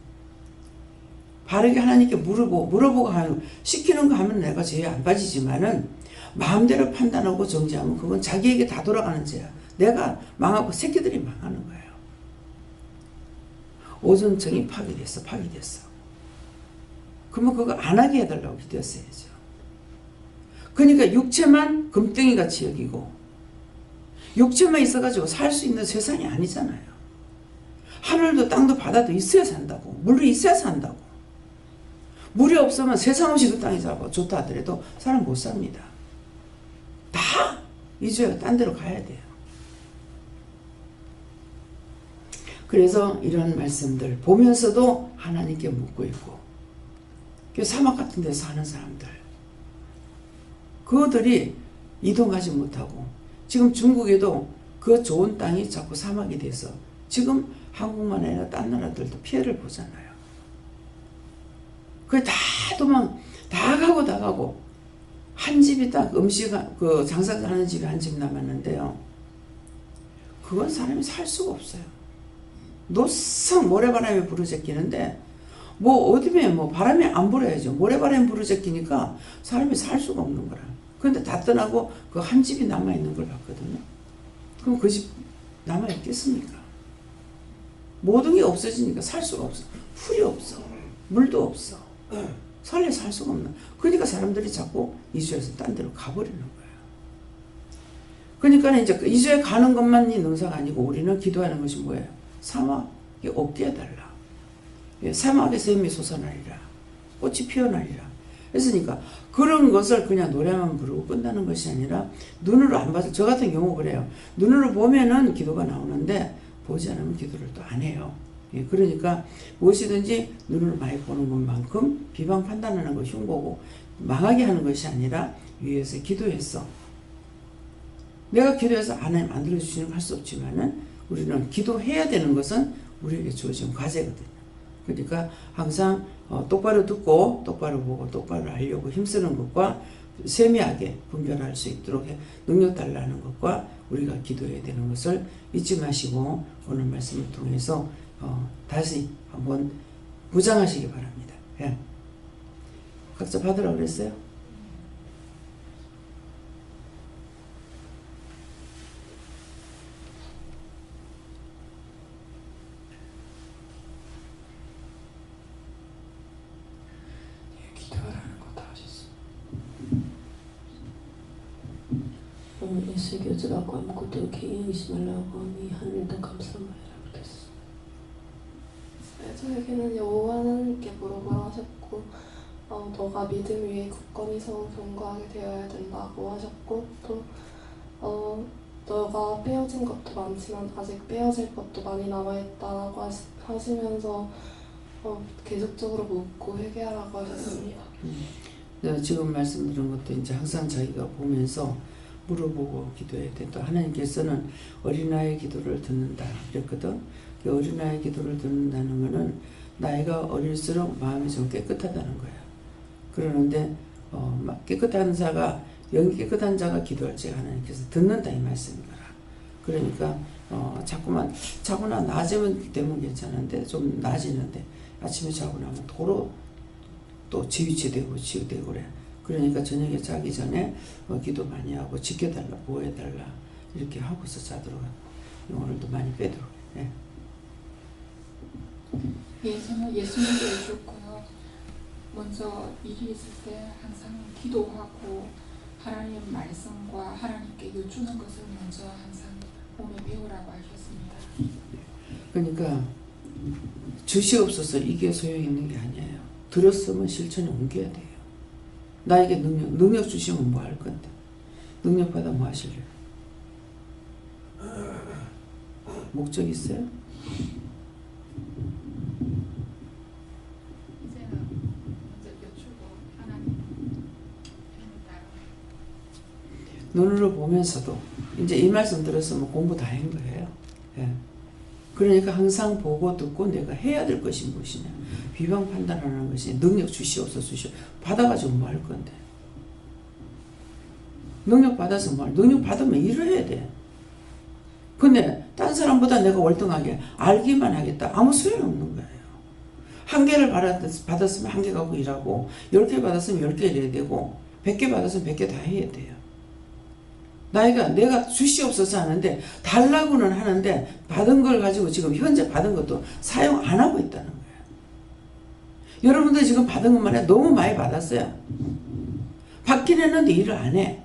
바르게 하나님께 물어보고 하는, 시키는 거 하면 내가 죄에 안 빠지지만은 마음대로 판단하고 정죄하면 그건 자기에게 다 돌아가는 죄야. 내가 망하고 새끼들이 망하는 거예요. 오존청이 파괴됐어. 그러면 그거 안 하게 해달라고 기도했어야죠. 그러니까 육체만 금덩이같이 여기고, 육체만 있어가지고 살 수 있는 세상이 아니잖아요. 하늘도 땅도 바다도 있어야 산다고. 물이 있어야 산다고. 물이 없으면 세상 없이 그 땅이 좋다 하더라도 사람 못 삽니다. 다 이주야 딴 데로 가야 돼요. 그래서 이런 말씀들 보면서도 하나님께 묻고 있고, 사막 같은 데 사는 사람들, 그들이 이동하지 못하고, 지금 중국에도 그 좋은 땅이 자꾸 사막이 돼서 지금 한국만 아니라 딴 나라들도 피해를 보잖아요. 그게 다 다 가고 한 집이 딱 그 장사하는 집이 한 집 남았는데요. 그건 사람이 살 수가 없어요. 노상 모래바람이 부르짖기는데, 뭐 어디에 뭐 바람이 안 불어야죠. 모래바람이 부르짖기니까 사람이 살 수가 없는 거라. 그런데 다 떠나고 그 한 집이 남아있는 걸 봤거든요. 그럼 그 집 남아있겠습니까? 모든 게 없어지니까 살 수가 없어. 풀이 없어. 물도 없어. 살 수가 없나. 그러니까 사람들이 자꾸 이주에서 딴 데로 가버리는 거예요. 그러니까 이제 이주에 가는 것만이 능사가 아니고, 우리는 기도하는 것이 뭐예요? 사막이 없게 해달라. 사막에 샘이 솟아나리라. 꽃이 피어나리라. 그러니까 그런 것을 그냥 노래만 부르고 끝나는 것이 아니라, 눈으로 안 봐서, 저 같은 경우 그래요. 눈으로 보면은 기도가 나오는데 보지 않으면 기도를 또 안 해요. 그러니까 무엇이든지 눈으로 많이 보는 것만큼 비방 판단하는 것이 흉보고 망하게 하는 것이 아니라, 위에서 기도해서, 내가 기도해서 하나님 안 들어주시는 걸 할 수 없지만은 우리는 기도해야 되는 것은 우리에게 주어진 과제거든요. 그러니까 항상 똑바로 듣고 똑바로 보고 똑바로 알려고 힘쓰는 것과 세미하게 분별할 수 있도록 능력 달라는 것과 우리가 기도해야 되는 것을 잊지 마시고, 오늘 말씀을 통해서 다시 한번 무장하시기 바랍니다. 예. 각자 받으라고 그랬어요? 예수 교주라고 아무것도 이렇게 여기지 말라고 하니 하늘도 감사하여라 그랬어. 저에게는 여호와 하나님께 물어보라 하셨고, 너가 믿음 위에 굳건히 서서 견고하게 되어야 된다고 하셨고, 또 너가 빼어진 것도 많지만 아직 빼어질 것도 많이 남아있다라고 하시면서 계속적으로 묻고 회개하라고 하셨습니다. 내가 지금 말씀드린 것도 이제 항상 자기가 보면서 물어보고 기도해야 돼. 또 하나님께서는 어린아이의 기도를 듣는다 그랬거든. 어린아이의 기도를 듣는다는 것은 나이가 어릴수록 마음이 좀 깨끗하다는 거야. 그러는데 깨끗한 자가, 영이 깨끗한 자가 기도할 때 하나님께서 듣는다 이 말씀인 거라. 그러니까 자꾸나 낮으면 되면 괜찮은데 좀 낮이는데 아침에 자고 나면 도로 또 지위치되고 그래. 그러니까 저녁에 자기 전에 기도 많이 하고 지켜달라, 보호해달라 이렇게 하고서 자도록 하고, 오늘도 많이 빼도록 해. 예수는 예수님도 해줬고요. 먼저 일이 있을 때 항상 기도하고 하나님 말씀과 하나님께 여쭈는 것을 먼저 항상 몸에 배우라고 하셨습니다. 그러니까 주시옵소서 이게 소용있는 게 아니에요. 들었으면 실천에 옮겨야 돼요. 나에게 능력 주시면 뭐 할 건데? 능력 받아 뭐 하실래요? 목적 있어요? 이제는 먼저 여쭈고 하나님 편을 따라 눈으로 보면서도 이제 이 말씀 들었으면 공부 다 한 거예요. 예. 그러니까 항상 보고 듣고 내가 해야 될 것이 무엇이냐. 비방 판단하는 것이 능력 주시옵소서. 받아가지고 뭐 할 건데. 능력 받아서 뭐 할. 능력 받으면 일을 해야 돼. 근데 딴 사람보다 내가 월등하게 알기만 하겠다. 아무 소용없는 거예요. 1개를 받았으면 1개 갖고 일하고 10개 받았으면 10개 일해야 되고 100개 받았으면 100개 다 해야 돼요. 내가 주시옵소서 하는데 달라고는 하는데 받은 걸 가지고 지금 현재 받은 것도 사용 안 하고 있다는 거예요. 여러분들 지금 받은 것만 해 너무 많이 받았어요. 받긴 했는데 일을 안 해.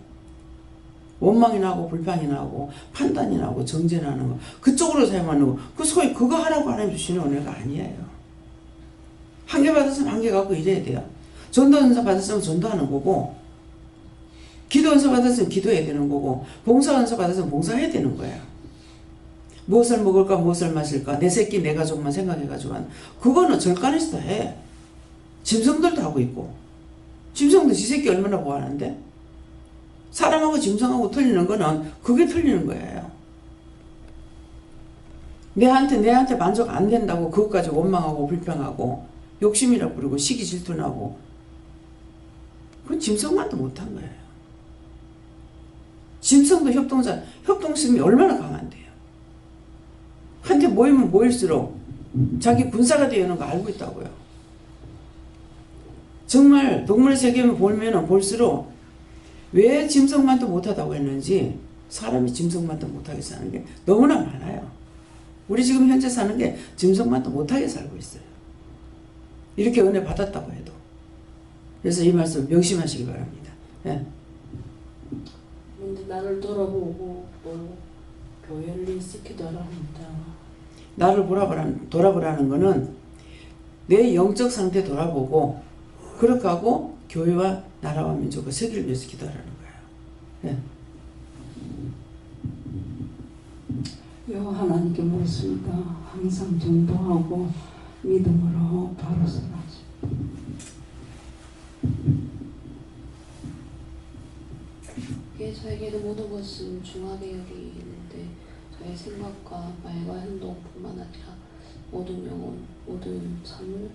원망이 나고 불평이 나고 판단이 나고 정죄나는 거 그쪽으로 사용하는 거 그 소위 그거 하라고 하나님 주시는 은혜가 아니에요. 1개 받았으면 1개 갖고 일해야 돼요. 전도 은사 받았으면 전도하는 거고 기도 은사 받았으면 기도해야 되는 거고 봉사 은사 받았으면 봉사해야 되는 거예요. 무엇을 먹을까 무엇을 마실까 내 새끼 내 가족만 생각해가지고 그거는 절간에서도 해. 짐승들도 하고 있고 짐승도 지 새끼 얼마나 보호하는데 사람하고 짐승하고 틀리는 거는 그게 틀리는 거예요. 내한테 만족 안 된다고 그것 가지고 원망하고 불평하고 욕심이라 부르고 시기 질투나고 그건 짐승만도 못한 거예요. 짐승도 협동심이 얼마나 강한데요. 한테 모이면 모일수록 자기 군사가 되는 거 알고 있다고요. 정말 동물 세계에 보면 볼수록 왜 짐승만도 못하다고 했는지 사람이 짐승만도 못하게 사는 게 너무나 많아요. 우리 지금 현재 사는 게 짐승만도 못하게 살고 있어요. 이렇게 은혜 받았다고 해도. 그래서 이 말씀 명심하시기 바랍니다. 예. 근데 나를 돌아보고 교회를 일으키더랍니다. 나를 돌아보라는 거는 내 영적 상태 돌아보고 그렇게 하고 교회와 나라와 민족과 세계를 위해서 기도하라는 거예요. 예. 여호와 하나님께 묻습니다. 항상 전도하고 믿음으로 바로 서라지. 저에게는 모든 것은 중하게 여기는데 저의 생각과 말과 행동뿐만 아니라 모든 영혼, 모든 삶을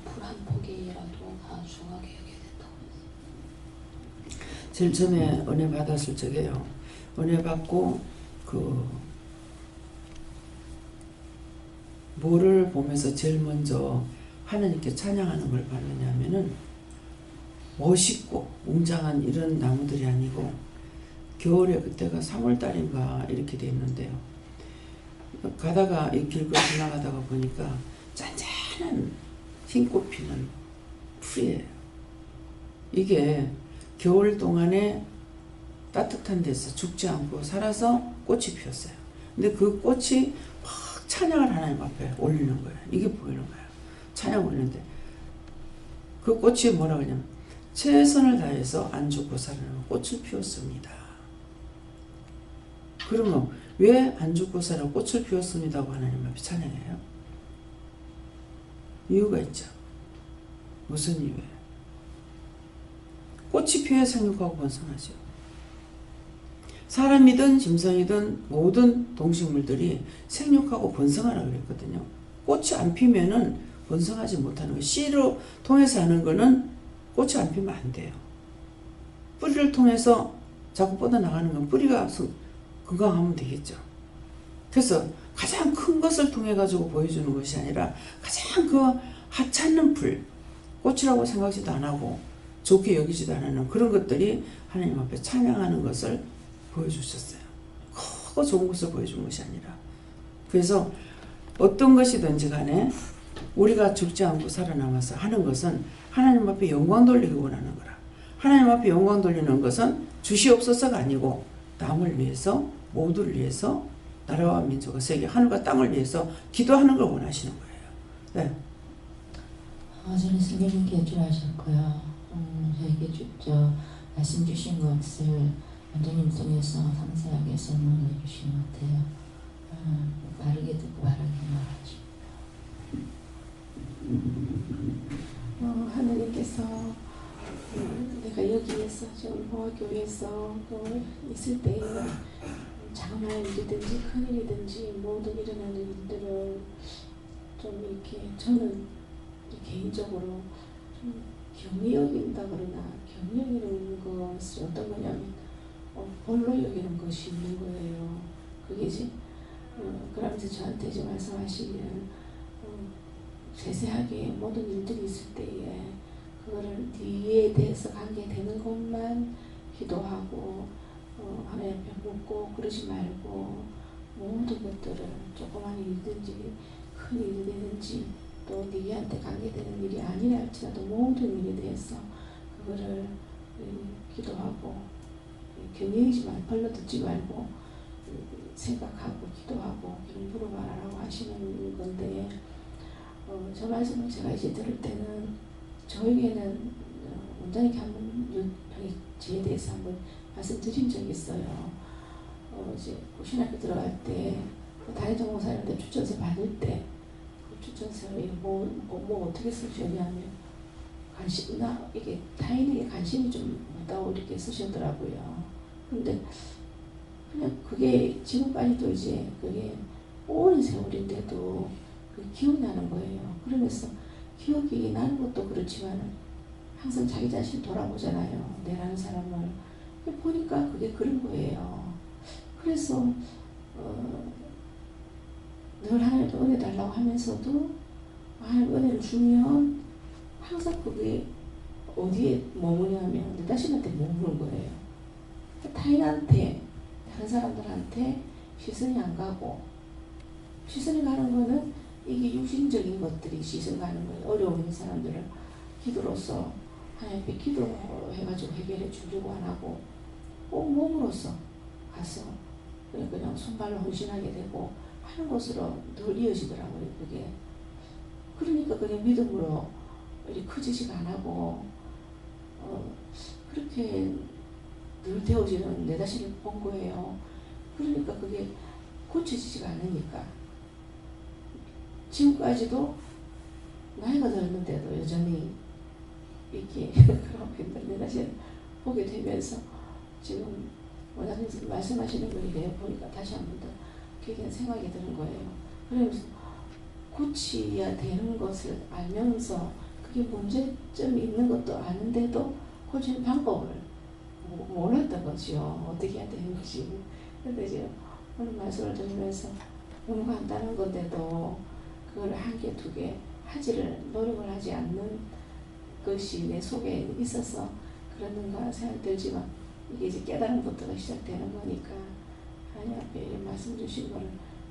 풀 한 포기라도 다 중하게 여겨야 된다고 했어요. 제일 처음에 은혜 받았을 적에요. 은혜 받고 뭐를 보면서 제일 먼저 하나님께 찬양하는 걸 봤느냐면은 멋있고 웅장한 이런 나무들이 아니고 겨울에 그때가 3월달인가 이렇게 돼 있는데요. 가다가 이 길걸 지나가다가 보니까 짠짠한 흰꽃 피는 풀이에요. 이게 겨울 동안에 따뜻한 데서 죽지 않고 살아서 꽃이 피었어요. 근데 그 꽃이 막 찬양을 하나님 앞에 올리는 거예요. 이게 보이는 거예요. 찬양 올리는데 그 꽃이 뭐라고 하냐면 최선을 다해서 안 죽고 살아는 꽃을 피웠습니다. 그러면 왜 안 죽고 살아 꽃을 피웠습니다고 하나님 앞에 찬양해요? 이유가 있죠. 무슨 이유예요? 꽃이 피어야 생육하고 번성하죠. 사람이든 짐승이든 모든 동식물들이 생육하고 번성하라고 그랬거든요. 꽃이 안 피면은 번성하지 못하는 거예요. 씨로 통해서 하는 거는 꽃이 안 피면 안 돼요. 뿌리를 통해서 자꾸 뻗어나가는 건 뿌리가 건강하면 되겠죠. 그래서 가장 큰 것을 통해 가지고 보여주는 것이 아니라 가장 그 하찮는 풀, 꽃이라고 생각지도 안 하고 좋게 여기지도 않는 그런 것들이 하나님 앞에 찬양하는 것을 보여주셨어요. 크고 좋은 것을 보여준 것이 아니라. 그래서 어떤 것이든지 간에 우리가 죽지 않고 살아남아서 하는 것은 하나님 앞에 영광 돌리기 원하는 거라. 하나님 앞에 영광 돌리는 것은 주시옵소서가 아니고 남을 위해서 모두를 위해서 나라와 민족과 세계 하늘과 땅을 위해서 기도하는 걸 원하시는 거예요. 네. 저는 스님이 개주하셨고요. 저에게 직접 말씀 주신 것을 원장님 통해서 상세하게 설명해 주신 것 같아요. 바르게 듣고 바르게 말하십니다. 하나님께서 내가 여기에서 지금 홍학교에서 있을 때 작은 일이든지 큰 일이든지 모든 일어나는 일들을 좀 이렇게 저는 개인적으로 좀 경히 여긴다 그러나 경히 여기는 것이 어떤 거냐면 볼로 여기는 것이 있는 거예요. 그게 이제 그러면서 저한테 이제 말씀하시기는 세세하게 모든 일들이 있을 때에 그거를 뒤에 대해서 관계되는 것만 기도하고 하나님 앞에 묻고 그러지 말고 모든 것들을 조그만 일이든지 큰 일이든지 또 네한테 관계되는 일이 아니라 할지라도 모든 일에 대해서 그거를 기도하고 경외하지 말고 벌러 듣지 말고 생각하고 기도하고 이런 물어봐라라고 하시는 건데 저 말씀을 제가 이제 들을 때는 저에게는 원장님께 한번 저에 대해서 한번 말씀드린 적이 있어요. 이제 신학교 들어갈 때 다혜정 목사님한테 추천서 받을 때 그 추천서에 뭐 어떻게 쓰셨냐면 이게 타인에게 관심이 좀 없다고 이렇게 쓰셨더라고요. 근데 그냥 그게 지금까지도 이제 그게 오랜 세월인데도 기억이 나는 거예요. 그러면서 기억이 나는 것도 그렇지만 항상 자기 자신을 돌아보잖아요. 내라는 사람을. 보니까 그게 그런 거예요. 그래서 늘 하나님께 은혜 달라고 하면서도 하나님 은혜를 주면 항상 그게 어디에 머무냐면 내 자신한테 머무는 거예요. 타인한테 다른 사람들한테 시선이 안 가고 시선이 가는 거는 이게 육신적인 것들이 시선 가는 거예요. 어려운 사람들을 기도로서 하나님께 기도해가지고 해결해 주려고 안 하고 꼭 몸으로서 가서 그냥 손발로 헌신하게 되고 하는 것으로 늘 이어지더라고요. 그게 그러니까 그냥 믿음으로 이렇게 커지지가 안 하고 그렇게 늘 되어지는 내 자신을 본 거예요. 그러니까 그게 고쳐지지가 않으니까 지금까지도 나이가 들었는데도 여전히 이렇게 그렇게 내 자신을 보게 되면서 지금 원장님 말씀하시는 걸 이래 보니까 다시 한 번 더 그게 생각이 드는 거예요. 그러면서 고쳐야 되는 것을 알면서 그게 문제점이 있는 것도 아는데도 고치는 방법을 몰랐던 거죠. 어떻게 해야 되는지. 그런데 이제 오늘 말씀을 들으면서 너무 간단한 건데도 그걸 한 개, 두 개 하지를 노력을 하지 않는 것이 내 속에 있어서 그러는가 생각 들지만 이게 이제 깨달음부터가 시작되는 거니까 하나님 앞에 이런 말씀 주신 거를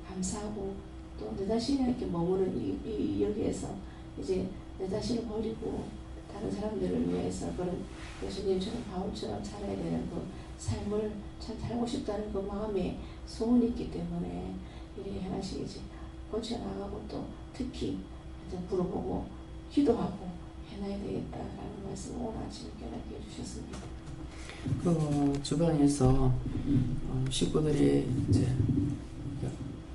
감사하고 또 내 자신이 이렇게 머무는 이 여기에서 이제 내 자신을 버리고 다른 사람들을 위해서 그런 예수님처럼 바울처럼 살아야 되는 그 삶을 참 살고 싶다는 그 마음에 소원이 있기 때문에 이렇게 하나씩 이제 고쳐나가고 또 특히 이제 물어보고 기도하고 해놔야 되겠다라는 말씀을 오늘 아침에 깨닫게 해주셨습니다. 그 주방에서 식구들이 이제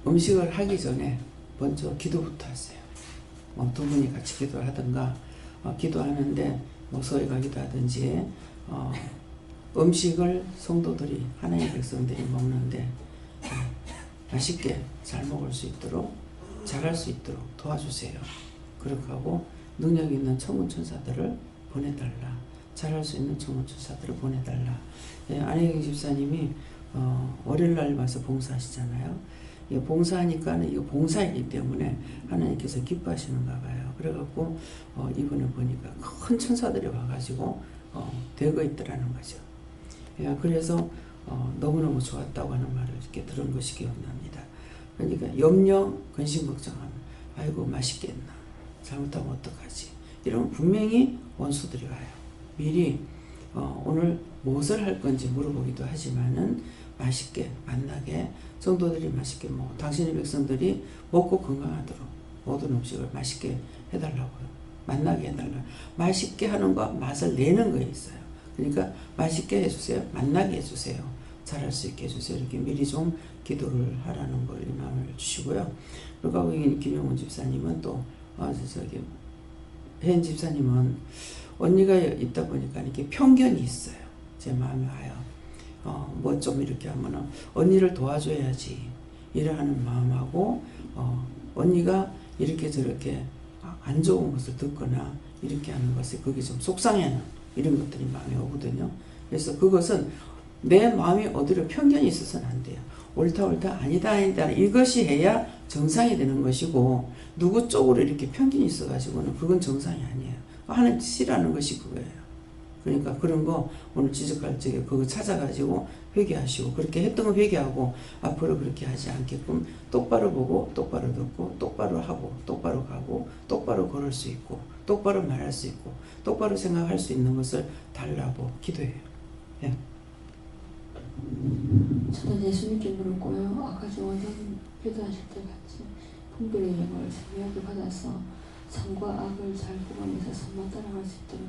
음식을 하기 전에 먼저 기도부터 하세요. 두 분이 같이 기도를 하든가 기도하는데 서희가 기도하든지 음식을 성도들이 하나님의 백성들이 먹는데 맛있게 잘 먹을 수 있도록 잘할 수 있도록 도와주세요. 그렇게 하고 능력 있는 천군천사들을 보내달라. 잘할 수 있는 천군천사들을 보내달라. 안혜경 집사님이 월요일날 와서 봉사하시잖아요. 봉사하니까는 이거 봉사이기 때문에 하나님께서 기뻐하시는가 봐요. 그래갖고 이번에 보니까 큰 천사들이 와가지고 되고 있더라는 거죠. 그래서 너무너무 좋았다고 하는 말을 이렇게 들은 것이 기억납니다. 그러니까 염려, 근심, 걱정하면 아이고 맛있겠나, 잘못하면 어떡하지, 이러면 분명히 원수들이 와요. 미리 오늘 무엇을 할 건지 물어보기도 하지만은 맛있게 만나게 성도들이 맛있게 먹고 당신의 백성들이 먹고 건강하도록 모든 음식을 맛있게 해달라고요. 만나게 해달라. 맛있게 하는 거 맛을 내는 거에 있어요. 그러니까 맛있게 해주세요. 만나게 해주세요. 잘할 수 있게 해주세요. 이렇게 미리 좀 기도를 하라는 걸 이 마음을 주시고요. 그리고 김용훈 집사님은 또 혜인 집사님은 언니가 있다 보니까 이렇게 편견이 있어요. 제 마음에 와요. 뭐 좀 이렇게 하면은 언니를 도와줘야지 이러하는 마음하고 언니가 이렇게 저렇게 안 좋은 것을 듣거나 이렇게 하는 것에 그게 좀 속상해하는 이런 것들이 마음에 오거든요. 그래서 그것은 내 마음이 어디로 편견이 있어서는 안 돼요. 옳다 아니다 이것이 해야 정상이 되는 것이고 누구 쪽으로 이렇게 편견이 있어가지고는 그건 정상이 아니에요. 하는 싫어하는 것이 그거예요. 그러니까 그런 거 오늘 지적할 적에 그거 찾아가지고 회개하시고 그렇게 했던 거 회개하고 앞으로 그렇게 하지 않게끔 똑바로 보고 똑바로 듣고 똑바로 하고 똑바로 가고 똑바로 걸을 수 있고 똑바로 말할 수 있고 똑바로 생각할 수 있는 것을 달라고 기도해요. 예. 저는 예수님께 물었고요. 아까 저 원장님 기도하실 때 같이 분별의 영을 세미하게 받아서 선과 악을 잘 구분해서 선만 따라갈 수 있도록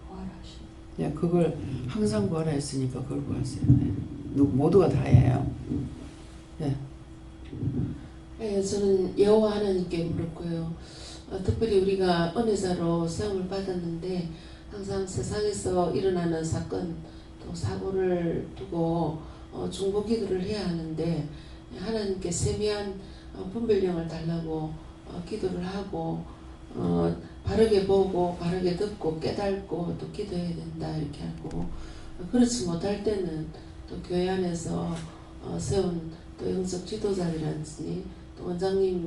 구하라 하시고. 예, 그걸 항상 구하라 했으니까 그걸 구하세요. 예. 모두가 다 해요. 예. 네, 저는 여호와 하나님께 물었고요. 특별히 우리가 은혜자로 세움을 받았는데 항상 세상에서 일어나는 사건 또 사고를 두고 중보기도를 해야 하는데 하나님께 세미한 분별력을 달라고 기도를 하고 바르게 보고 바르게 듣고 깨닫고 또 기도해야 된다 이렇게 하고 그렇지 못할 때는 또 교회 안에서 세운 또 영적 지도자들이라든지 또 원장님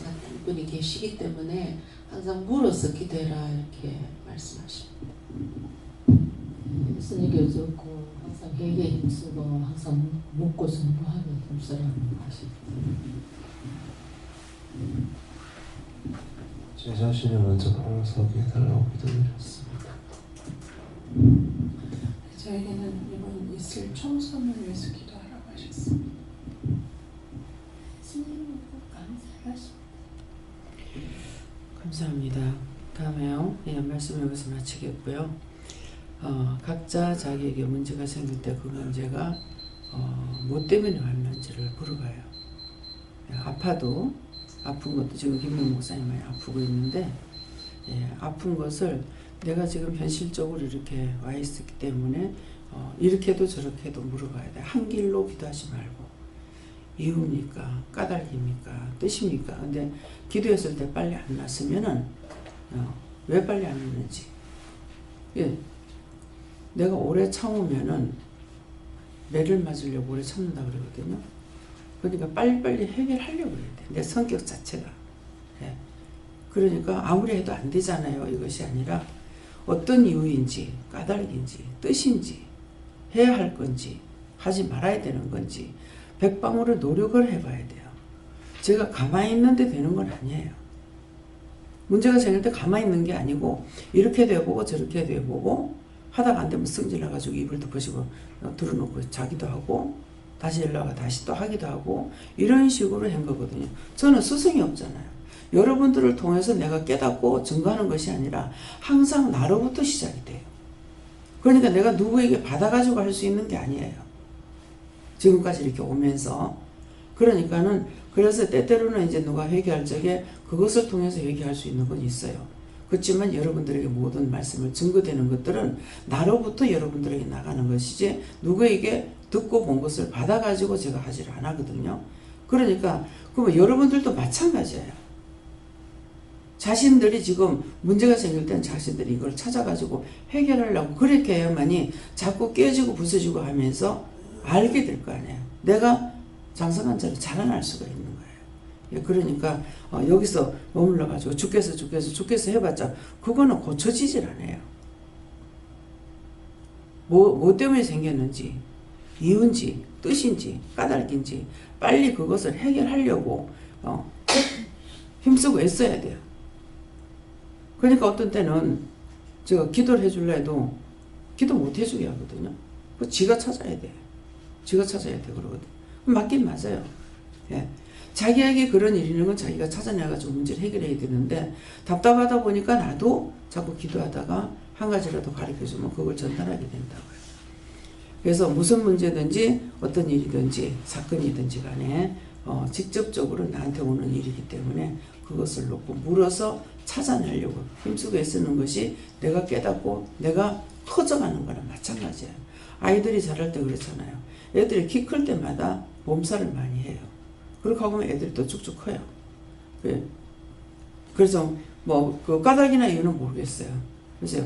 같은 분이 계시기 때문에 항상 물어서 기도해라 이렇게 말씀하십니다. 예수님께 듣고 항상 회개에 힘쓰고 항상 묻고 선포하게 힘쓰라고 하십니다. 제 자신을 먼저 방석에 해달라고 기도드렸습니다. 저에게는 이번 있을 총선을 위해서 기도하라고 하셨습니다. 예수님 감사하십니다. 감사합니다. 다음에요. 예, 말씀 여기서 마치겠고요. 각자 자기에게 문제가 생길 때 그 문제가 뭐 때문에 왔는지를 물어봐요. 아파도 아픈 것도 지금 김명 목사님 많이 아프고 있는데 아픈 것을 내가 지금 현실적으로 이렇게 와 있었기 때문에 이렇게도 저렇게도 물어봐야 돼. 한 길로 기도하지 말고 이유입니까? 까닭입니까? 뜻입니까? 근데 기도했을 때 빨리 안 났으면은 왜 빨리 안 났는지 내가 오래 참으면은 매를 맞으려고 오래 참는다 그러거든요. 그러니까 빨리빨리 해결하려고 해야 돼. 내 성격 자체가. 그러니까 아무리 해도 안 되잖아요. 이것이 아니라 어떤 이유인지 까닭인지 뜻인지 해야 할 건지 하지 말아야 되는 건지 백방으로 노력을 해봐야 돼요. 제가 가만히 있는데 되는 건 아니에요. 문제가 생길 때 가만히 있는 게 아니고 이렇게도 해보고 저렇게도 해보고 하다가 안 되면 승질 나가지고 입을 덮으시고 들어놓고 자기도 하고 다시 연락가 다시 또 하기도 하고 이런 식으로 한 거거든요. 저는 스승이 없잖아요. 여러분들을 통해서 내가 깨닫고 증거하는 것이 아니라 항상 나로부터 시작이 돼요. 그러니까 내가 누구에게 받아가지고 할 수 있는 게 아니에요. 지금까지 이렇게 오면서. 그러니까는 그래서 때때로는 이제 누가 회개할 적에 그것을 통해서 회개할 수 있는 건 있어요. 그렇지만 여러분들에게 모든 말씀을 증거되는 것들은 나로부터 여러분들에게 나가는 것이지 누구에게 듣고 본 것을 받아가지고 제가 하지를 안 하거든요. 그러니까 그러면 여러분들도 마찬가지예요. 자신들이 지금 문제가 생길 땐 자신들이 이걸 찾아가지고 해결하려고 그렇게 해야만이 자꾸 깨지고 부서지고 하면서 알게 될 거 아니에요. 내가 장성한 자로 자라날 수가 있는 거예요. 그러니까 여기서 머물러가지고 죽겠어 해봤자 그거는 고쳐지질 않아요. 뭐 때문에 생겼는지 이유인지 뜻인지 까닭인지 빨리 그것을 해결하려고 힘쓰고 애써야 돼요. 그러니까 어떤 때는 제가 기도를 해줄라 해도 기도 못 해주게 하거든요. 그 지가 찾아야 돼. 지가 찾아야 돼 그러거든. 맞긴 맞아요. 자기에게 그런 일이 있는 건 자기가 찾아내가지고 문제를 해결해야 되는데 답답하다 보니까 나도 자꾸 기도하다가 한 가지라도 가르쳐주면 그걸 전달하게 된다고요. 그래서 무슨 문제든지 어떤 일이든지 사건이든지 간에 직접적으로 나한테 오는 일이기 때문에 그것을 놓고 물어서 찾아내려고 힘쓰고 애쓰는 것이 내가 깨닫고 내가 커져가는 거랑 마찬가지예요. 아이들이 자랄 때 그렇잖아요. 애들이 키 클 때마다 몸살을 많이 해요. 그렇게 하고 보면 애들이 또 쭉쭉 커요. 그래서 뭐 그 까닭이나 이유는 모르겠어요. 그래서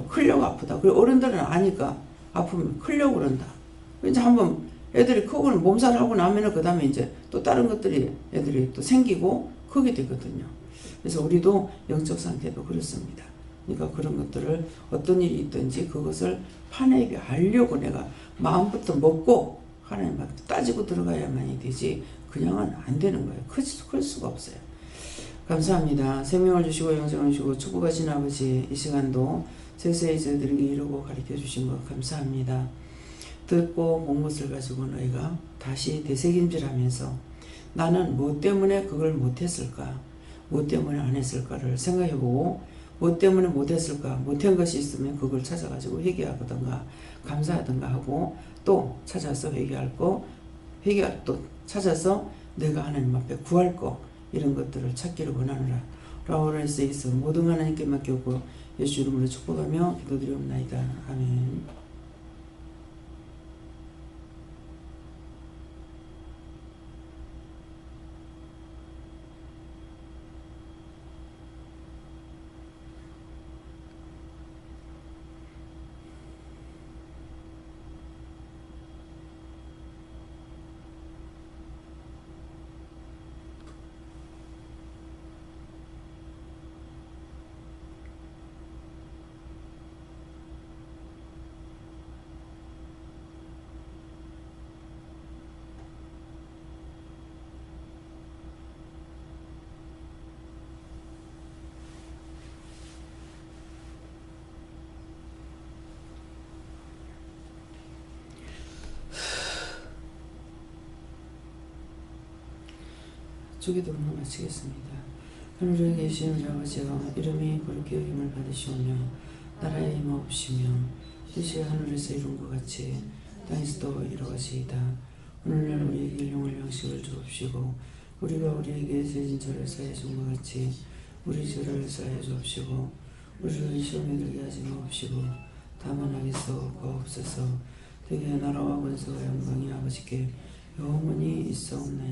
크려고 아프다. 그리고 어른들은 아니까 아프면 크려고 그런다. 이제 한번 애들이 크고는 몸살을 하고 나면은 그 다음에 이제 또 다른 것들이 애들이 또 생기고 크게 되거든요. 그래서 우리도 영적 상태도 그렇습니다. 그러니까 그런 것들을 어떤 일이 있든지 그것을 파내게 하려고 내가 마음부터 먹고 하나님한테 따지고 들어가야만이 되지 그냥은 안 되는 거예요. 클 수가 없어요. 감사합니다. 생명을 주시고 영생을 주시고 축복하신 아버지 이 시간도 세세히 저희들에게 이루고 가르쳐 주신 것 감사합니다. 듣고 본 것을 가지고 너희가 다시 되새김질하면서 나는 뭐 때문에 그걸 못했을까? 뭐 때문에 안 했을까를 생각해보고 뭐 때문에 못했을까? 못한 것이 있으면 그걸 찾아가지고 회개하든가 감사하든가 하고 또 찾아서 회개할 거 회개할 또 찾아서 내가 하나님 앞에 구할 거 이런 것들을 찾기를 원하노라. 라오라에서 있어 모든 하나님께 맡겼고 예수 이름으로 축복하며 기도드리옵나이다. 아멘. 주기도문을 마치겠습니다. 하늘에 계시는 아버지여 이름이 거룩히 여김을 받으시오며 나라의 임하옵시며 뜻이 하늘에서 이룬 것 같이 땅에서도 이루어지이다. 오늘날 우리에게 일용할 양식을 주옵시고 우리가 우리에게 죄진 죄를 사해 준 것 같이 우리 죄를 사해 주옵시고 우리를 시험에 들게 하지 마옵시고 다만 하겠소 없어서 되게 나라와 권세와 영광이 아버지께 영원히 있사옵나이다.